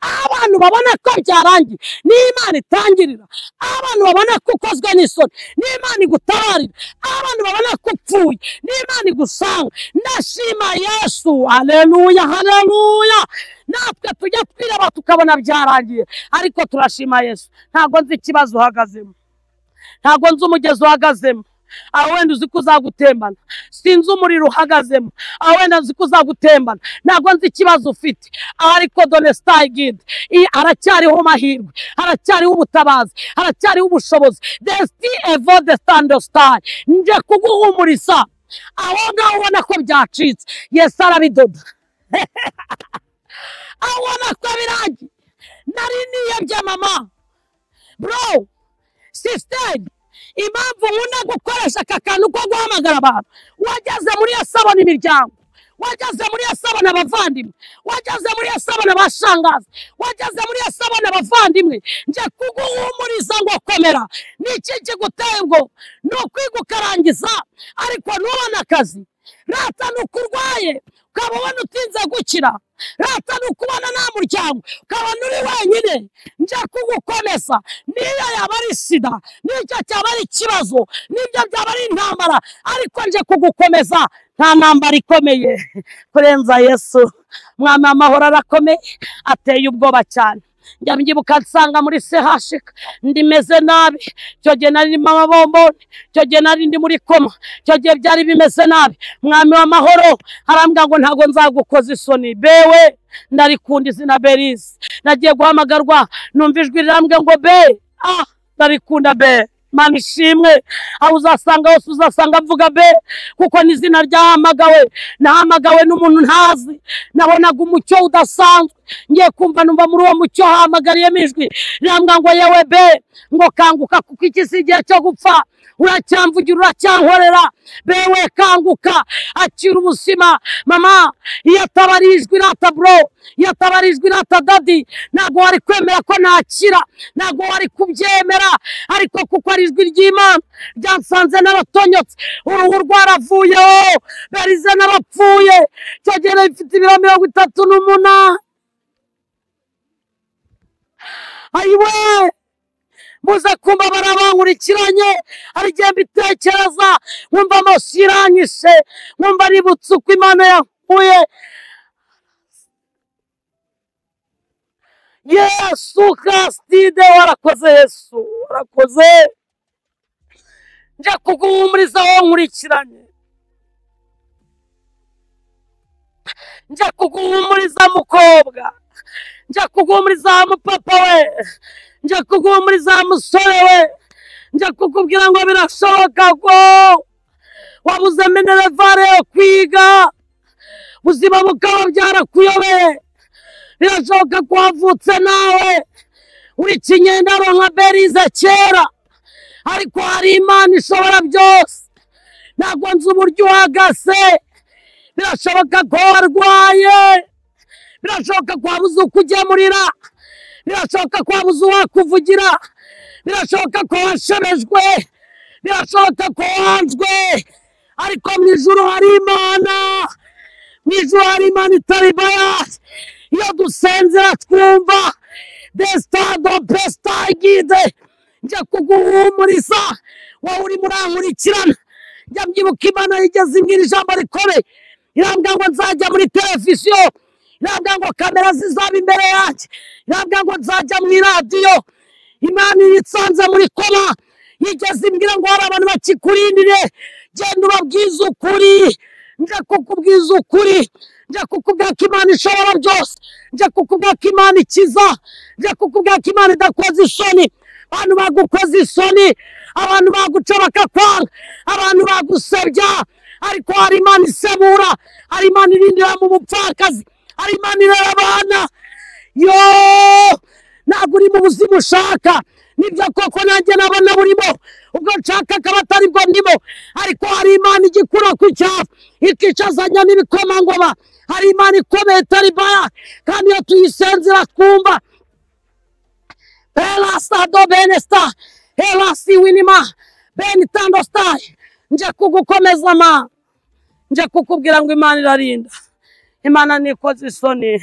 Abantu babona ko byarangiye n'Imana itangirira. Abantu babona ko ukozwe n'isoni n'Imana igutabarira. Abantu babona ko upfuye n'Imana igusanga. Ndashima Yesu. Haleluya, haleluya. Natwe tujya twiraba tukabona byarangiye, ariko turashima Yesu. Ntago nzi ikibazo uhagazemo, ntago nzi umugezi uhagazemo, aho wenda uzi ko uzagutembana. Sinzi umuriro uhagazemo, aho wenda uzi ko uzagutembana. Ntago nzi ikibazo ufite, ariko Donestagid haracyariho amahirwe, haracyariho ubutabazi, haracyariho ubushobozi. Desti evo de standostar. Nje kuguhumuriza aho ngaho ubona ko byacitse. Yesu arabidoda. Abona ko birangiye. Nari niyebye mama, bro, sister. Impamvu nkunda gukoresha aka kantu ko guhamagara abantu, wageze muri Yesabona imiryango, wageze muri Yesabona abavandimwe, wageze muri Yesabona abashangazi, wageze muri Yesabona abavandimwe. Nje kuguhumuriza ngo komera. Niki kiguteye ngo nukwiga ukarangiza ariko ntubona akazi? Rata nukurwaye ukaba ubona utinze gukira, rata ni ukubona nta muryango ukabona uri wenyine nje kugukomeza niyo yaba ari sida n'icyo cyaba ari ikibazo n'ibyo byaba ari intambara ariko nje kugukomeza nta ntambara ikomeye kurenza Yesu mwami amahoro arakomeye ateye ubwoba cyane njya mbyibuka nsanga muri CHK ndimeze nabi cyo gihe nari ndimo amabomboni cyo gihe nari ndi muri koma cyo gihe byari bimeze nabi mwami w'amahoro arambwira ngo ntago nzagukoza isoni bewe ndarikunda izina Berize nagiye guhamagarwa numva ijwi rirambwira ngo be ndarikunda be Mana ishimwe aho uzasanga hose uzasanga mvuga be kuko n'izina ryahamagawe nahamagawe n'umuntu ntazi nabonaga umucyo udasanzwe ngiye kumva numva muri uwo mucyo hamagariyemo ijwi rirambwira ngo yewe be ngo kanguka kuko iki si igihe cyo gupfa uracyamvugira uracyankorera bewe kanguka akira ubuzima mama iyo atabarijwe irata bro iyo atabarijwe irata dadi ntabwo wari kwemera ko nakira ntabwo wari kubyemera ariko kuko ari ijwi ry'Imana ryansanze n'abatonyotse uruhu rwaravuyeho Berize n'abapfuye cyo gihe bifite ibiro 38 ayiwe muze kumva barabankurikiranye ari igihe mbitekereza nkumva amaso iranyishe nkumva nibutse uko Imana yankuye Yesu Kristide warakoze Yesu warakoze nje kuguhumuriza aho nkurikiranye nje kuguhumuriza mukobwa nje kuguhumuriza mupapa we nje kuguhumuriza musore we nje kukubwira ngo birashoboka ko wabuze minerevare yo kwiga ubuzima bukaba byarakuyobeye birashoboka ko wavutse nawe uri kinyendaro nka Berize kera ariko hari Imana ishobora byose ntabwo nzi uburyo uhagaze birashoboka ko warwaye birashoboka ko wabuze uko ugemurira birashoboka ko wabuze uwakuvugira birashoboka ko washebejwe birashoboka ko wanzwe ariko mu ijuru hari Imana mu ijuru hari Imana itari bayasi iyo dusenzera twumva destado pestagide nje kuguhumuriza wowe uri murankurikirana njya mbyibuka Imana yigeze imbwira ijambo rikomeye irambwira ngo nzajya muri televiziyo irambwira ngo kamera zizaba imbere yanjye irambwira ngo nzajya mu iradiyo Imana iritsanze muri koma yigeze imbwira ngo hari abantu bakikurindire genda ubabwize ukuri nje kukubwiza ukuri nje kukubwira ko Imana ishobora byose nje kukubwira ko Imana ikiza nje kukubwira ko Imana idakoze isoni abantu bagukoze isoni abantu baguca bakakwanga abantu bagusebya ariko hari Imana isebura hari Imana irindira mu bupfakazi hari Imana irera abana yo ntabwo uri mu buzima ushaka nibyo koko nanjye nabona burimo ubwo nshaka akaba atari bwo ndimo ariko hari Imana igikura ku cyaha ikicazanya n'ibikomangoma hari Imana ikomeye itari baya kandi iyo tuyisenzera twumva Elasta do benesta elasi winima benitando stai nje kugukomeza ma nje kukubwira ngo Imana irarinda Imana nikoze isoni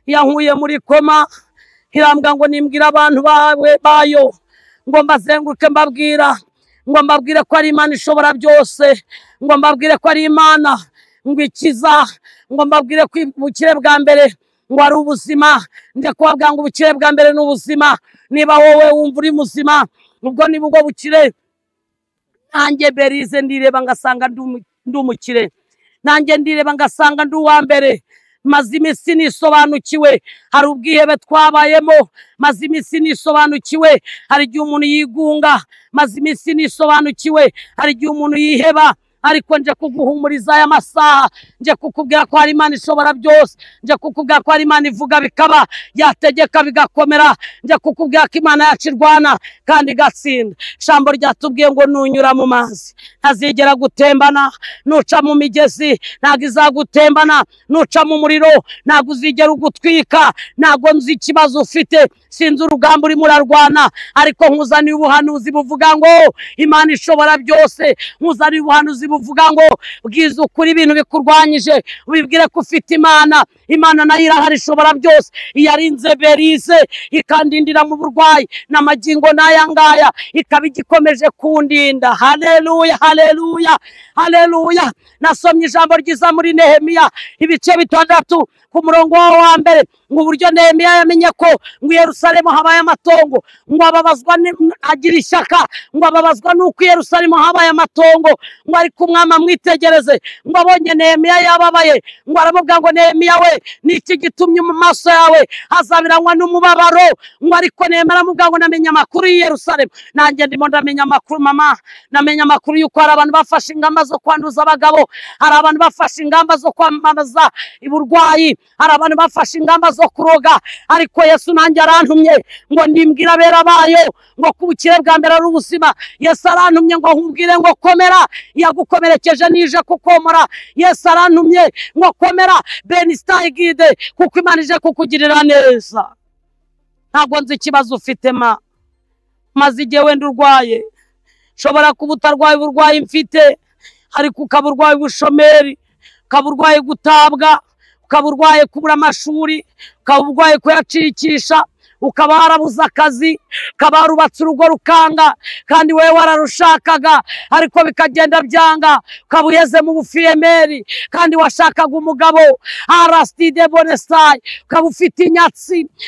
yankuye muri koma irambwa ngo nimbwira abantu bayo ngo mbazenguruke mbabwire ko ari Imana ishobora byose ngo mbabwire ko ari Imana ngo ikiza ngo mbabwire ko ubukire bwa mbere ngo ari ubuzima nje kubabwira ngo ubukire bwa mbere n'ubuzima niba wowe wumva uri muzima ubwo niba ubwo bukire nanjye Berize ndireba ngasanga ndi umukire nanjye ndireba ngasanga ndi uwa mbere maze iminsi nisobanukiwe hari ubwihebe twabayemo maze iminsi nisobanukiwe hari igihe umuntu yigunga maze iminsi nisobanukiwe hari igihe umuntu yiheba ariko nje kuguhumuriza aya masaha nje kukubwira ko hari Imana ishobora byose nje kukubwira ko hari Imana ivuga bikaba yategeka bigakomera nje kukubwira ko Imana yacirwana kandi gatsinda ijambo ryatubwiye ngo nunyura mu mazi ntazigera gutembana nuca mu migezi ntago izagutembana nuca mu muriro ntago uzigera ugutwika ntago nzi ikibazo ufite sinzi urugamba urimo urarwana ariko nkuzaniye ubuhanuzi buvuga ngo Imana ishobora byose nkuzaniye ubuhanuzi buvuga ngo bwiza ukuri ibintu bikurwanyije ubibwire ko ufite Imana. Imana nayo irahari ishobora byose. Iyarinze Berize ikandindira mu burwayi n'amagingo n'aya ngaya ikaba igikomeje kundinda. Haleluya, haleluya, haleluya. Nasomye ijambo ryiza muri Nehemiya ibice 6 ku murongo wa mbere ngo uburyo Nehemiya yamenye ko ngo Yerusalemu habaye amatongo, ngo ababazwa agira ishyaka, ngo ababazwa nuko Yerusalemu habaye amatongo, ngo ariko umwami amwitegereze ngo abonye Nehemiya yababaye ngo aramubwira ngo Nehemiya we niki gitumye mu maso yawe hazabiranywa n'umubabaro, ngo ariko Nehemiya aramubwira ngo namenye amakuru y'i Yerusalemu. Nanjye ndimo ndamenya amakuru mama, namenye amakuru yuko hari abantu bafashe ingamba zo kwanduza abagabo, hari abantu bafashe ingamba zo kwamamaza iburwayi, hari abantu bafashe ingamba zo kuroga, ariko Yesu nanjye arantumye ngo ndimbwira abera bayo ngo kubukire bwa mbere ari ubuzima. Yesu arantumye ngo nkubwire ngo komera, yagukomerekeje nije kukomora. Yesu arantumye ngo komera Benistayigide kuko Imana ije kukugirira neza. Ntabwo nzi ikibazo ufite maze igihe wenda urwaye, shobora kuba utarwaye uburwayi mfite, ariko ukaba urwaye ubushomeri, ukaba urwaye gutabwa, ukaba urwaye kubura amashuri, ukaba urwaye kuyacikisha, ukaba warabuze akazi, ukaba warubatse urugo rukanga kandi wewe wararushakaga ariko bikagenda byanga, ukaba uheze mu bufiyemeri kandi washakaga umugabo. Arastide Bonesai ukaba ufite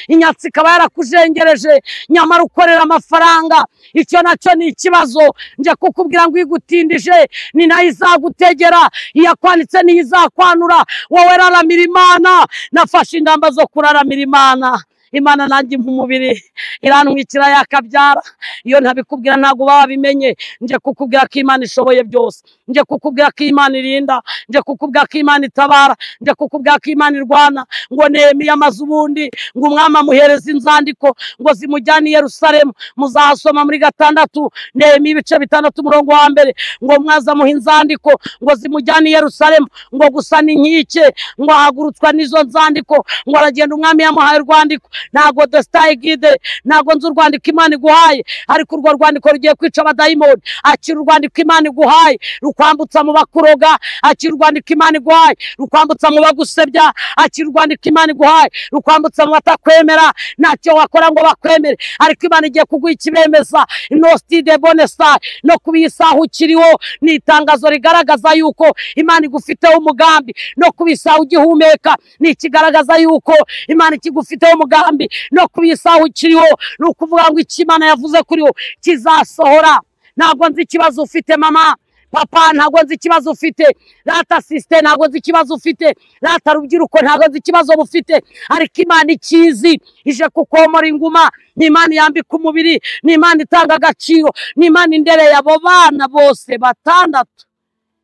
inyatsi ikaba yarakujengereje nyamara ukorera amafaranga. Icyo nacyo ni ikibazo nje kukubwira ngo igutindije ni nayo izagutegera, iyakwanditse niyo izakwanura. Wowe raramira Imana. Nafashe ingamba zo kuraramira Imana. Imana nanjye umubiri irantwikira yakabyara. Iyo ntabikubwira ntago baba bimenye. Nje kukubwira ko Imana ishoboye byose, nje kukubwira ko Imana irinda, nje kukubwira ko Imana itabara, nje kukubwira ko Imana irwana. Ngo Nehemiya amaze ubundi ngo umwami amuhereza inzandiko ngo zimujyane i Yerusalemu. Muzahasoma muri 6 Nehemiya ibice 6 umurongo wa mbere ngo mwaza muha inzandiko ngo zimujyane i Yerusalemu, ngo gusa n'inkike ngo ahagurutswa n'izo nzandiko ngo aragenda. Umwami yamuhaye urwandiko. Ntago Benistayigide, ntago nzi urwandiko Imana iguhaye, ariko urwo rwandiko rugiye kwica abadayimoni. Akira urwandiko Imana iguhaye rukwambutsa mu bakuroga, akira urwandiko Imana iguhaye rukwambutsa mu bagusebya, akira urwandiko Imana iguhaye rukwambutsa mu batakwemera. Ntacyo wakora ngo bakwemere, ariko Imana igiye kuguha ikibemeza. Inostide Bonesai no kubisaha ukiriho ni itangazo rigaragaza yuko Imana igufiteho umugambi, no kubisaha ugihumeka ni ikigaragaza yuko Imana ikigufiteho umugambi, no kubisaha ukiriho ni ukuvuga ngo icyo Imana yavuze kuri wo kizasohora. Ntabwo nzi ikibazo ufite mama, papa, ntabwo nzi ikibazo ufite, rata sisite, ntabwo nzi ikibazo ufite, rata rubyiruko, ntabwo nzi ikibazo bufite, ariko Imana ikizi. Ije kukomora inguma, ni Imana yambika umubiri, ni Imana itanga agaciro, ni Imana indereye abo bana bose 6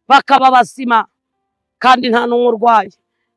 bakaba basima kandi nta n'umwe urwaye.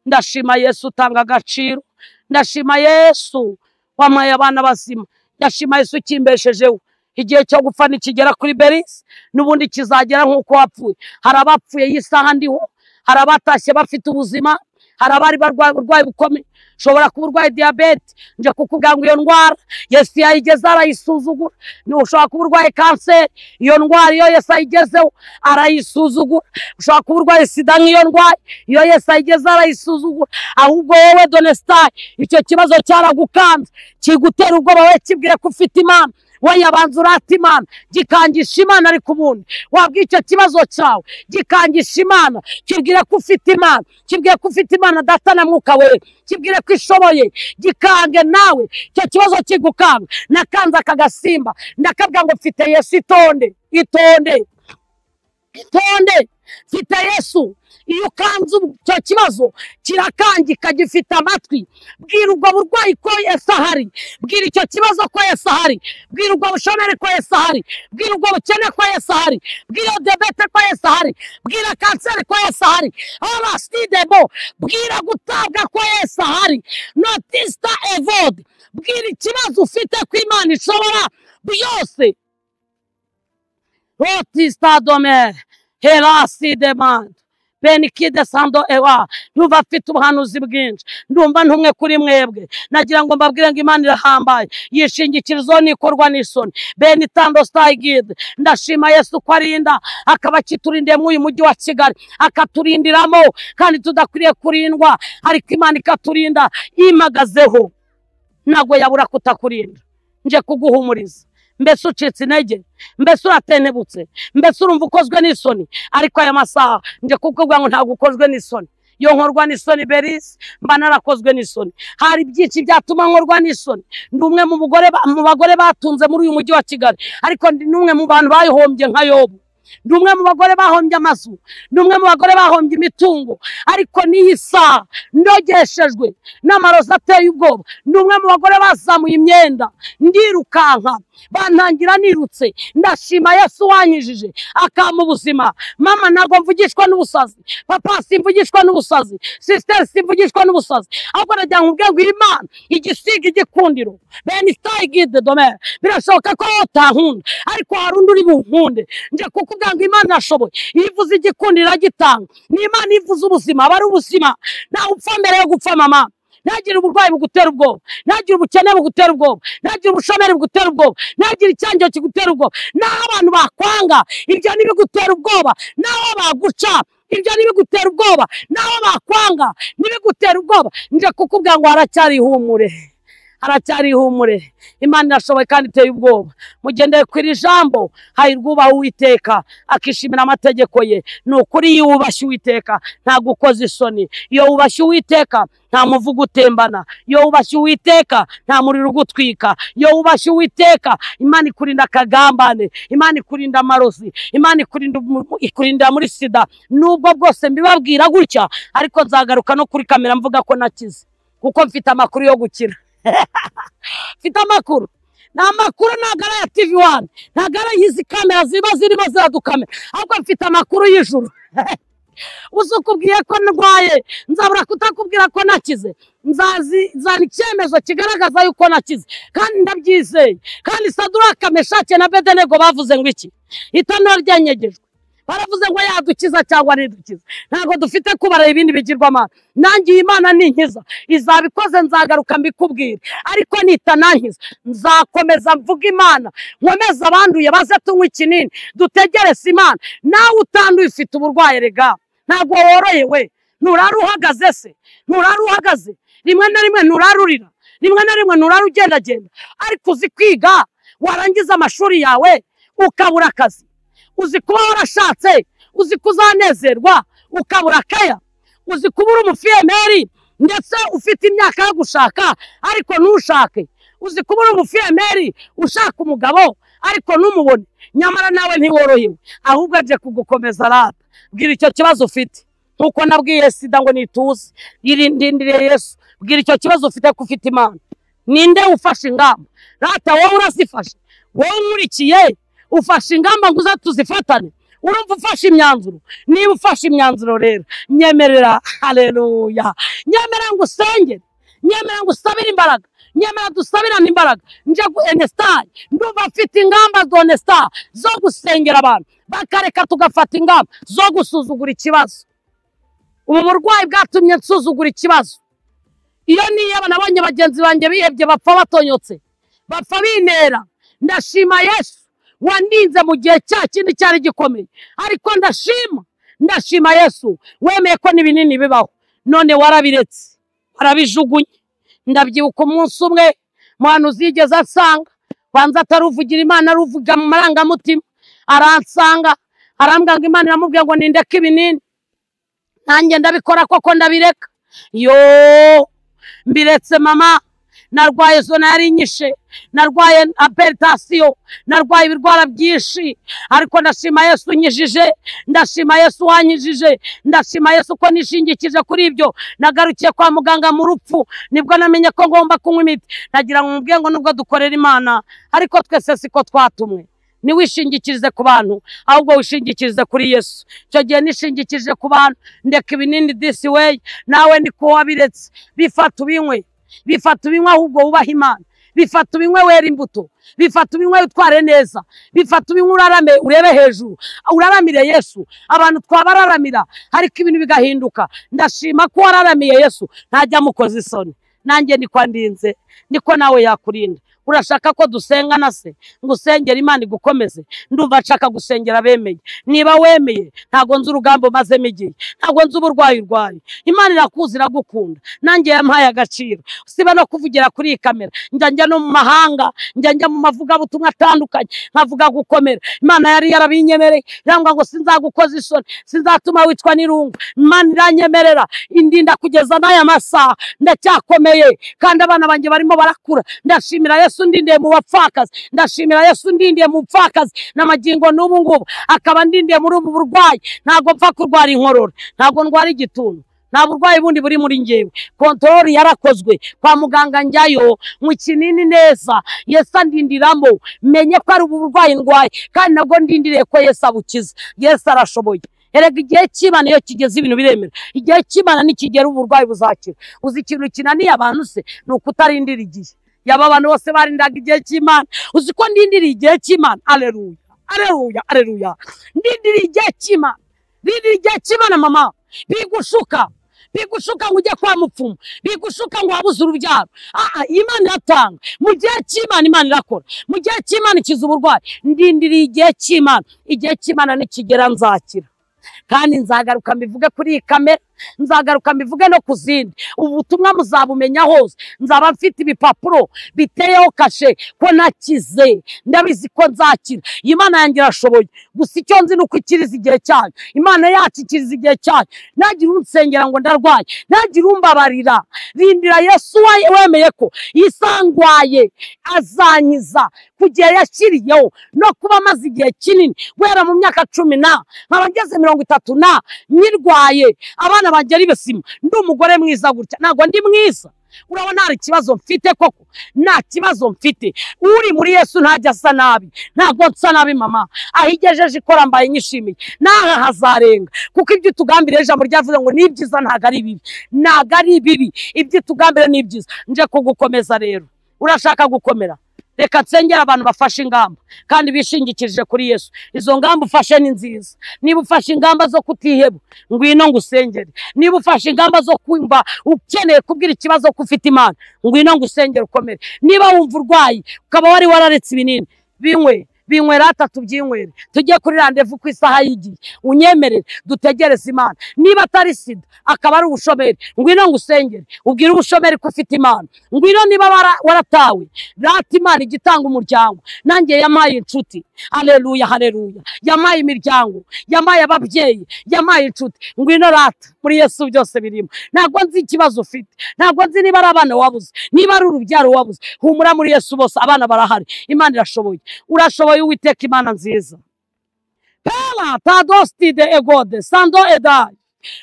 Ndashima Yesu utanga agaciro, ndashima Yesu wamaye abana basima, ndashima Yesu kimbeshejeho. Igihe cyo gupfa nikigera kuri Berize n'ubundi kizagera nk'uko wapfuye. Hari abapfuye yisaha ndiho, hari abatashye bafite ubuzima, hari abari barwaye uburwayi bukomeye. Shobora kuba urwaye diabete, nje kukubwira ngo iyo ndwara Yesu yayigeze arayisuzugura. Ni ushobora kuba urwaye kanseri, iyo ndwara iyo Yesu ayigezeho arayisuzugura. Ushobora kuba urwaye sida nk'iyo ndwara, iyo Yesu ayigeze arayisuzugura. Ahubwo wowe Donestayi icyo kibazo cyaragukanze, kigutera ubwoba, wowe kibwire ko ufite Imana. Wayabanza urata Imana, gikangisha Imana. Ariko ubundi wabwiye icyo kibazo cyawe gikangisha Imana, kibwire ko ufite Imana, kibwire ko ufite Imana Data na Mwuka Wera, kibwire ko ishoboye. Gikange nawe icyo kibazo kigukanga. Nakanze akagasimba ndakabwira ngo mfite Yesu. Itonde, itonde, itonde, mfite Yesu. Iyo ukanze icyo kibazo kirakangika, gifite amatwi. Bwira ubwo burwayi ko Yesu ahari, bwira icyo kibazo ko Yesu ahari, bwira ubwo bushomeri ko Yesu ahari, bwira ubwo bukene ko Yesu ahari, bwira diabete ko Yesu ahari, bwira kanseri ko Yesu ahari, abastidebo, bwira gutabwa ko Yesu ahari, notista evod, bwira ikibazo ufite ko Imana ishobora byose. Rotista dome herasi demand bene kide sando ewa ndumva afite ubuhanuzi bwinshi, ndumva ntumwe kuri mwebwe. Nagira ngo mbabwire ngo Imana irahambaye, yishingikirizo nikorwa n'isoni. Bene tando stayigide, ndashima Yesu ko arinda, akaba kiturindiye mu uyu mujyi wa Kigali, akaturindiramo kandi tudakwiriye kurindwa, ariko Imana ikaturinda imagazeho, ntabwo yabura kutakurinda. Nje kuguhumuriza, mbese ucitse intege, mbese uratenebutse, mbese urumva ukozwe n'isoni, ariko aya masaha nje kukubwira ngo ntabwo ukozwe n'isoni. Iyo nkorwa n'isoni Berisi, mba narakozwe n'isoni. Hari byinshi byatuma nkorwa n'isoni. Ndi umwe mu bagore batunze muri uyu mujyi wa Kigali, ariko ndi n'umwe mu bantu bayihombye nka Yobu. Ndi umwe mu bagore bahombye amazu, ndi umwe mu bagore bahombye imitungo, ariko n'iyi saha ndogeshejwe n'amarozi ateye ubwoba. Ndi umwe mu bagore bazamuye imyenda, ndirukanka, bantangira nirutse. Ndashima Yesu wanyijije akampa ubuzima. Mama ntabwo mvugishwa n'ubusazi, papa simvugishwa n'ubusazi, sister simvugishwa n'ubusazi, ahubwo nagira nkubwire ngo Imana igisiga igikundiro. Bene stayigide dome, birashoboka ko utankunda, ariko hari undi uri bunkunde. Nje kukubwira ngo Imana irashoboye, ivuze igikundiro agitanga. Ni Imana ivuze ubuzima, aba ari ubuzima. Ntawe upfa mbere yo gupfa mama. Ntagire uburwayi bugutera ubwoba, ntagire ubukene bugutera ubwoba, ntagire ubushomeri bugutera ubwoba, ntagire icyanjyo kigutera ubwoba. Naho abantu bakwanga, ibyo ntibigutera ubwoba. Naho baguca, ibyo ntibigutera ubwoba. Naho bakwanga, ntibigutera ubwoba. Nje kukubwira ngo haracyari ihumure, haracyari ihumure. Imana irashoboye kandi iteye ubwoba. Mugendeye ku iri jambo, hayirwubaha Uwiteka akishimira amategeko ye. Ni ukuri iyo wubashye Uwiteka ntabwo ukoze isoni. Iyo wubashye Uwiteka nta muvugo utembana. Iyo wubashye Uwiteka nta muriro ugutwika. Iyo wubashye Uwiteka Imana ikurinda akagambane, Imana ikurinda amarozi, Imana ikurinda muri sida. Nubwo bwose mbibabwira gutya, ariko nzagaruka no kuri kamera mvuga ko nakize, kuko mfite amakuru yo gukira. Mfite amakuru. Nta makuru ntabwo ari aya TV1, ntabwo ari izi kamera ziba zirimo ziradukamera, ahubwo mfite amakuru y'ijuru. Uzi ukubwiye ko ndwaye, nzabura kutakubwira ko nakize. Nzana icyemezo kigaragaza yuko nakize, kandi ndabyizeye. Kandi Saduraka, Meshake na Abedenego bavuze ngo iki? Itanura ryanyegejwe. Baravuze ngo yadukiza cyangwa ntidukiza. Ntabwo dufite kubara ibindi bigirwamana. Nangiye Imana ninkiza, izabikoze nzagaruka mbikubwire. Ariko nitanankiza, nzakomeza mvuga Imana, nkomeza abanduye baze tunywe ikinini, dutegereze Imana. Nawe utanduye ufite uburwayi rega, ntabwo woroyewe. Nturara uhagaze se, nturara uhagaze. Rimwe na rimwe nturarurira, rimwe na rimwe nturara ugendagenda. Ariko uzi kwiga, warangiza amashuri yawe ukabura akazi. Uzi kuba warashatse, uzi kuzanezerwa ukabura akaya. Uzi kuba uri umufiyemeri ndetse ufite imyaka yo gushaka ariko ntushake. Uzi kuba uri umufiyemeri ushaka umugabo ariko ntumubone. Nyamara nawe ntiworohewe, ahubwo aje kugukomeza rata. Bwira icyo kibazo ufite, nkuko nabwiye sida ngo nituze, irindindire Yesu. Bwira icyo kibazo ufite ko ufite Imana. Ninde ufashe ingamba? Rata wowe urazifashe, wowe nkurikiye ufashe ingamba ngo uza tuzifatane. Urumva ufashe imyanzuro. Niba ufashe imyanzuro rero nyemerera, haleluya, nyemera ngo usengere, nyemera ngo usabire imbaraga, nyemera dusabirane imbaraga. Nje ku Enestar, ndumva mfite ingamba zo Enestar zo gusengera abantu, bakareka tugafata ingamba zo gusuzugura ikibazo. Ubu burwayi bwatumye nsuzugura ikibazo. Iyo niyo nabonye bagenzi banjye bihebye bapfa batonyotse, bapfa binera. Ndashima Yesu wandinze mu gihe cya kindi cyari gikomeye, ariko ndashima Yesu wemeye ko n'ibinini bibaho, none warabiretse, warabijugunye. Ndabyibuka umunsi umwe muhanuzi yigeze asanga, banza ataruvugira Imana, aruvuga mu marangamutima. Aransanga arambwira ngo Imana iramubwira ngo nindeke ibinini. Nanjye ndabikora koko ndabireka. Yo mbiretse mama. Narwaye zona yari inyishe, narwaye hypertension, narwaye ibirwara byinshi, ariko ndashima Yesu unyijije, ndashima Yesu wanyijije, ndashima Yesu ko nishingikije kuri ibyo. Nagarukiye kwa muganga mu rupfu, nibwo namenye ko ngomba kunywa imiti. Nagira ngo mubwiye ngo nubwo dukorera Imana, ariko twese siko twatumwe. Niwishingikirize ku bantu, ahubwo wishingikirize kuri Yesu. Icyo gihe nishingikije ku bantu, ndeka ibinini this way, nawe ndi ko wabiretse. Bifata ubinywe, ahubwo wubaha Imana. bifata ubinywe wera imbuto, bifata ubinywe utware neza, bifata ubinywe urarame urebe hejuru, uraramire Yesu. Abantu twabararamira ariko ibintu bigahinduka. Ndashima ko wararamiye Yesu, ntajya mukoza isoni. Nanjye niko ndinze, niko nawe yakurinda. Urashaka ko dusengana se ngo usengera Imana igukomeze? Ndumva nshaka gusengera bemeye. Niba wemeye, ntago nzi urugamba mazemo igihe, ntago nzi uburwayi urwaye. Imana irakuzi iragukunda, nanjye yampaye agaciro. Siba no kuvugira kuri iyi kamera, njya no mu mahanga, njya mu mavugabutumwa atandukanye nkavuga gukomera. Imana yari yarabinyemereye, irambwira ngo sinzagukoza isoni, sinzatuma witwa n'irungu. Imana iranyemerera, indinda kugeza n'aya masaha ndacyakomeye, kandi abana banjye barimo barakura. Ndashimira Yesu ndindiye mu bapfakazi, ndashimira Yesu ndindiye mu bapfakazi n'amagingo n'ubu ngubu akaba ndindiye muri ubu burwayi. Ntago mpfa kurwara inkorora, ntago ndwara igituntu, nta burwayi bundi buri muri njyewe. Kontroli yarakozwe kwa muganga, njyayo mu kinini neza, Yesu andindiramo, menye ko ari ubu burwayi ndwaye, kandi nabwo ndindiriye ko Yesu abukiza. Yesu arashoboye. Erega igihe cy'Imana iyo kigeze ibintu biremera. Igihe cy'Imana nikigera uburwayi buzakira. Uzi ikintu kinaniye abantu se ni ukutarindira igihe. Yaba abantu bose barindaga igihe cy'Imana, uzi ko ndindiriye igihe cy'Imana. Aleluya, aleluya, aleluya. Ndindiriye igihe cy'Imana, ndindiriye igihe cy'Imana. Mama, bigushuka ngo ujye kwa mupfumu, bigushuka ngo wabuze urubyaro. Imana iratanga. Mu gihe cy'Imana Imana irakora, mu gihe cy'Imana ikiza uburwayi. Ndindiriye igihe cy'Imana. Igihe cy'Imana nikigera nzakira, kandi nzagaruka mbivuge kuri iyi kamera, nzagaruka mbivuge no ku zindi. Ubutumwa muzabumenya hose. Nzaba mfite ibipapuro biteyeho kashe ko nakize, ndabizi ko nzakira. Imana yanjye irashoboye, gusa icyo nzi nuko ikiriza igihe cyayo. Imana yacu ikiriza igihe cyayo. Nagira unsengera ngo ndarwaye, nagira umbabarira. Rindira Yesu wemeye ko isangwaye azanyiza kugihe yashyiriyeho, no kuba maze igihe kinini guhera mu myaka 10 nkaba ngeze 30 nyirwaye, abana banjye ari besima, ndi umugore mwiza gutya. Ntago ndi mwiza, urabona hari ikibazo mfite koko, nta kibazo mfite. Uri muri Yesu ntajya asa nabi, ntago nsa nabi. Mama ahigejeje ikora mbaye nyishimiye, naha hazarenga, kuko ibyo tugambire ijambo ryavuze ngo ni byiza, ntago ari bibi, ntago ari bibi. Ibyo tugambire ni byiza. Nje kugukomeza rero. Urashaka gukomera, reka nsengera abantu bafashe ingamba kandi bishingikirije kuri Yesu. Izo ngamba ufashe ni nziza. Niba ufashe ingamba zo kutiheba, ngwino ngusengere. Niba ufashe ingamba zo kumva ukeneye kubwira ikibazo ko ufite Imana, ngwino ngusengere ukomere. Niba wumva urwayi ukaba wari wararetse ibinini, binywe rata tubyinywere, tujye kuri randevu ku isaha y'igihe. Unyemerere dutegereze Imana. Niba atari sida akaba ari ubushomeri, ngwino ngusengere ubwire ubushomeri ko ufite Imana. Ngwino niba waratawe, rata Imana igitanga umuryango. Nanjye yamaye inshuti. Haleluya, haleluya. Yamaye imiryango, yamaye ababyeyi, yamaye inshuti. Ngwino rata, muri Yesu byose birimo. Ntago nzi ikibazo ufite, ntago nzi niba ari abana wabuze, niba ari urubyaro wabuze. Humura, muri Yesu bose abana barahari. Imana irashoboye. Urashoboye Uwiteka Imana nziza. Pela tadosti de egode sando edai.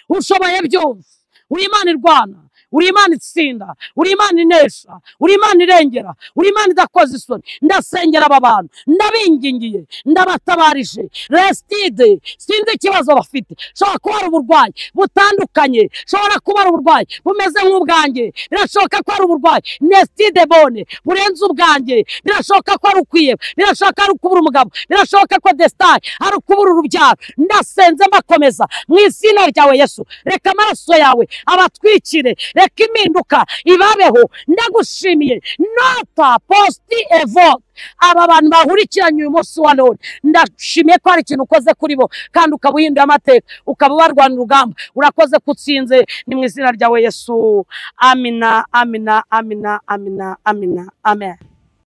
Ushoboye byose. Uri Imana irwana, uri Imana itsinda, uri Imana inesha, uri Imana irengera, uri Imana idakoze isoni. Ndasengera aba bantu, ndabingingiye, ndabatabarije. Restide, sinde ikibazo bafite. Shobora kuba ari uburwayi butandukanye, shobora kuba ari uburwayi bumeze nk'ubwanjye, birashoboka ko ari uburwayi nestide bone burenze ubwanjye, birashoboka ko ari ukwiyeba, birashoboka ari ukubura umugabo, birashoboka ko destiny ari ukubura urubyaro. Ndasenze mbakomeza mu izina ryawe Yesu. Reka amaraso yawe abatwikire, reka impinduka ibabeho. Ndagushimiye. Nota posti evote aba bantu bahurikiranye uyu munsi wa none, ndashimiye ko hari ikintu ukoze kuri bo, kandi ukaba uhinduye amateka, ukaba barwana urugamba. Urakoze kutsinze, ni mu izina ryawe Yesu. Amina, amina, amina, amina, amina, amen.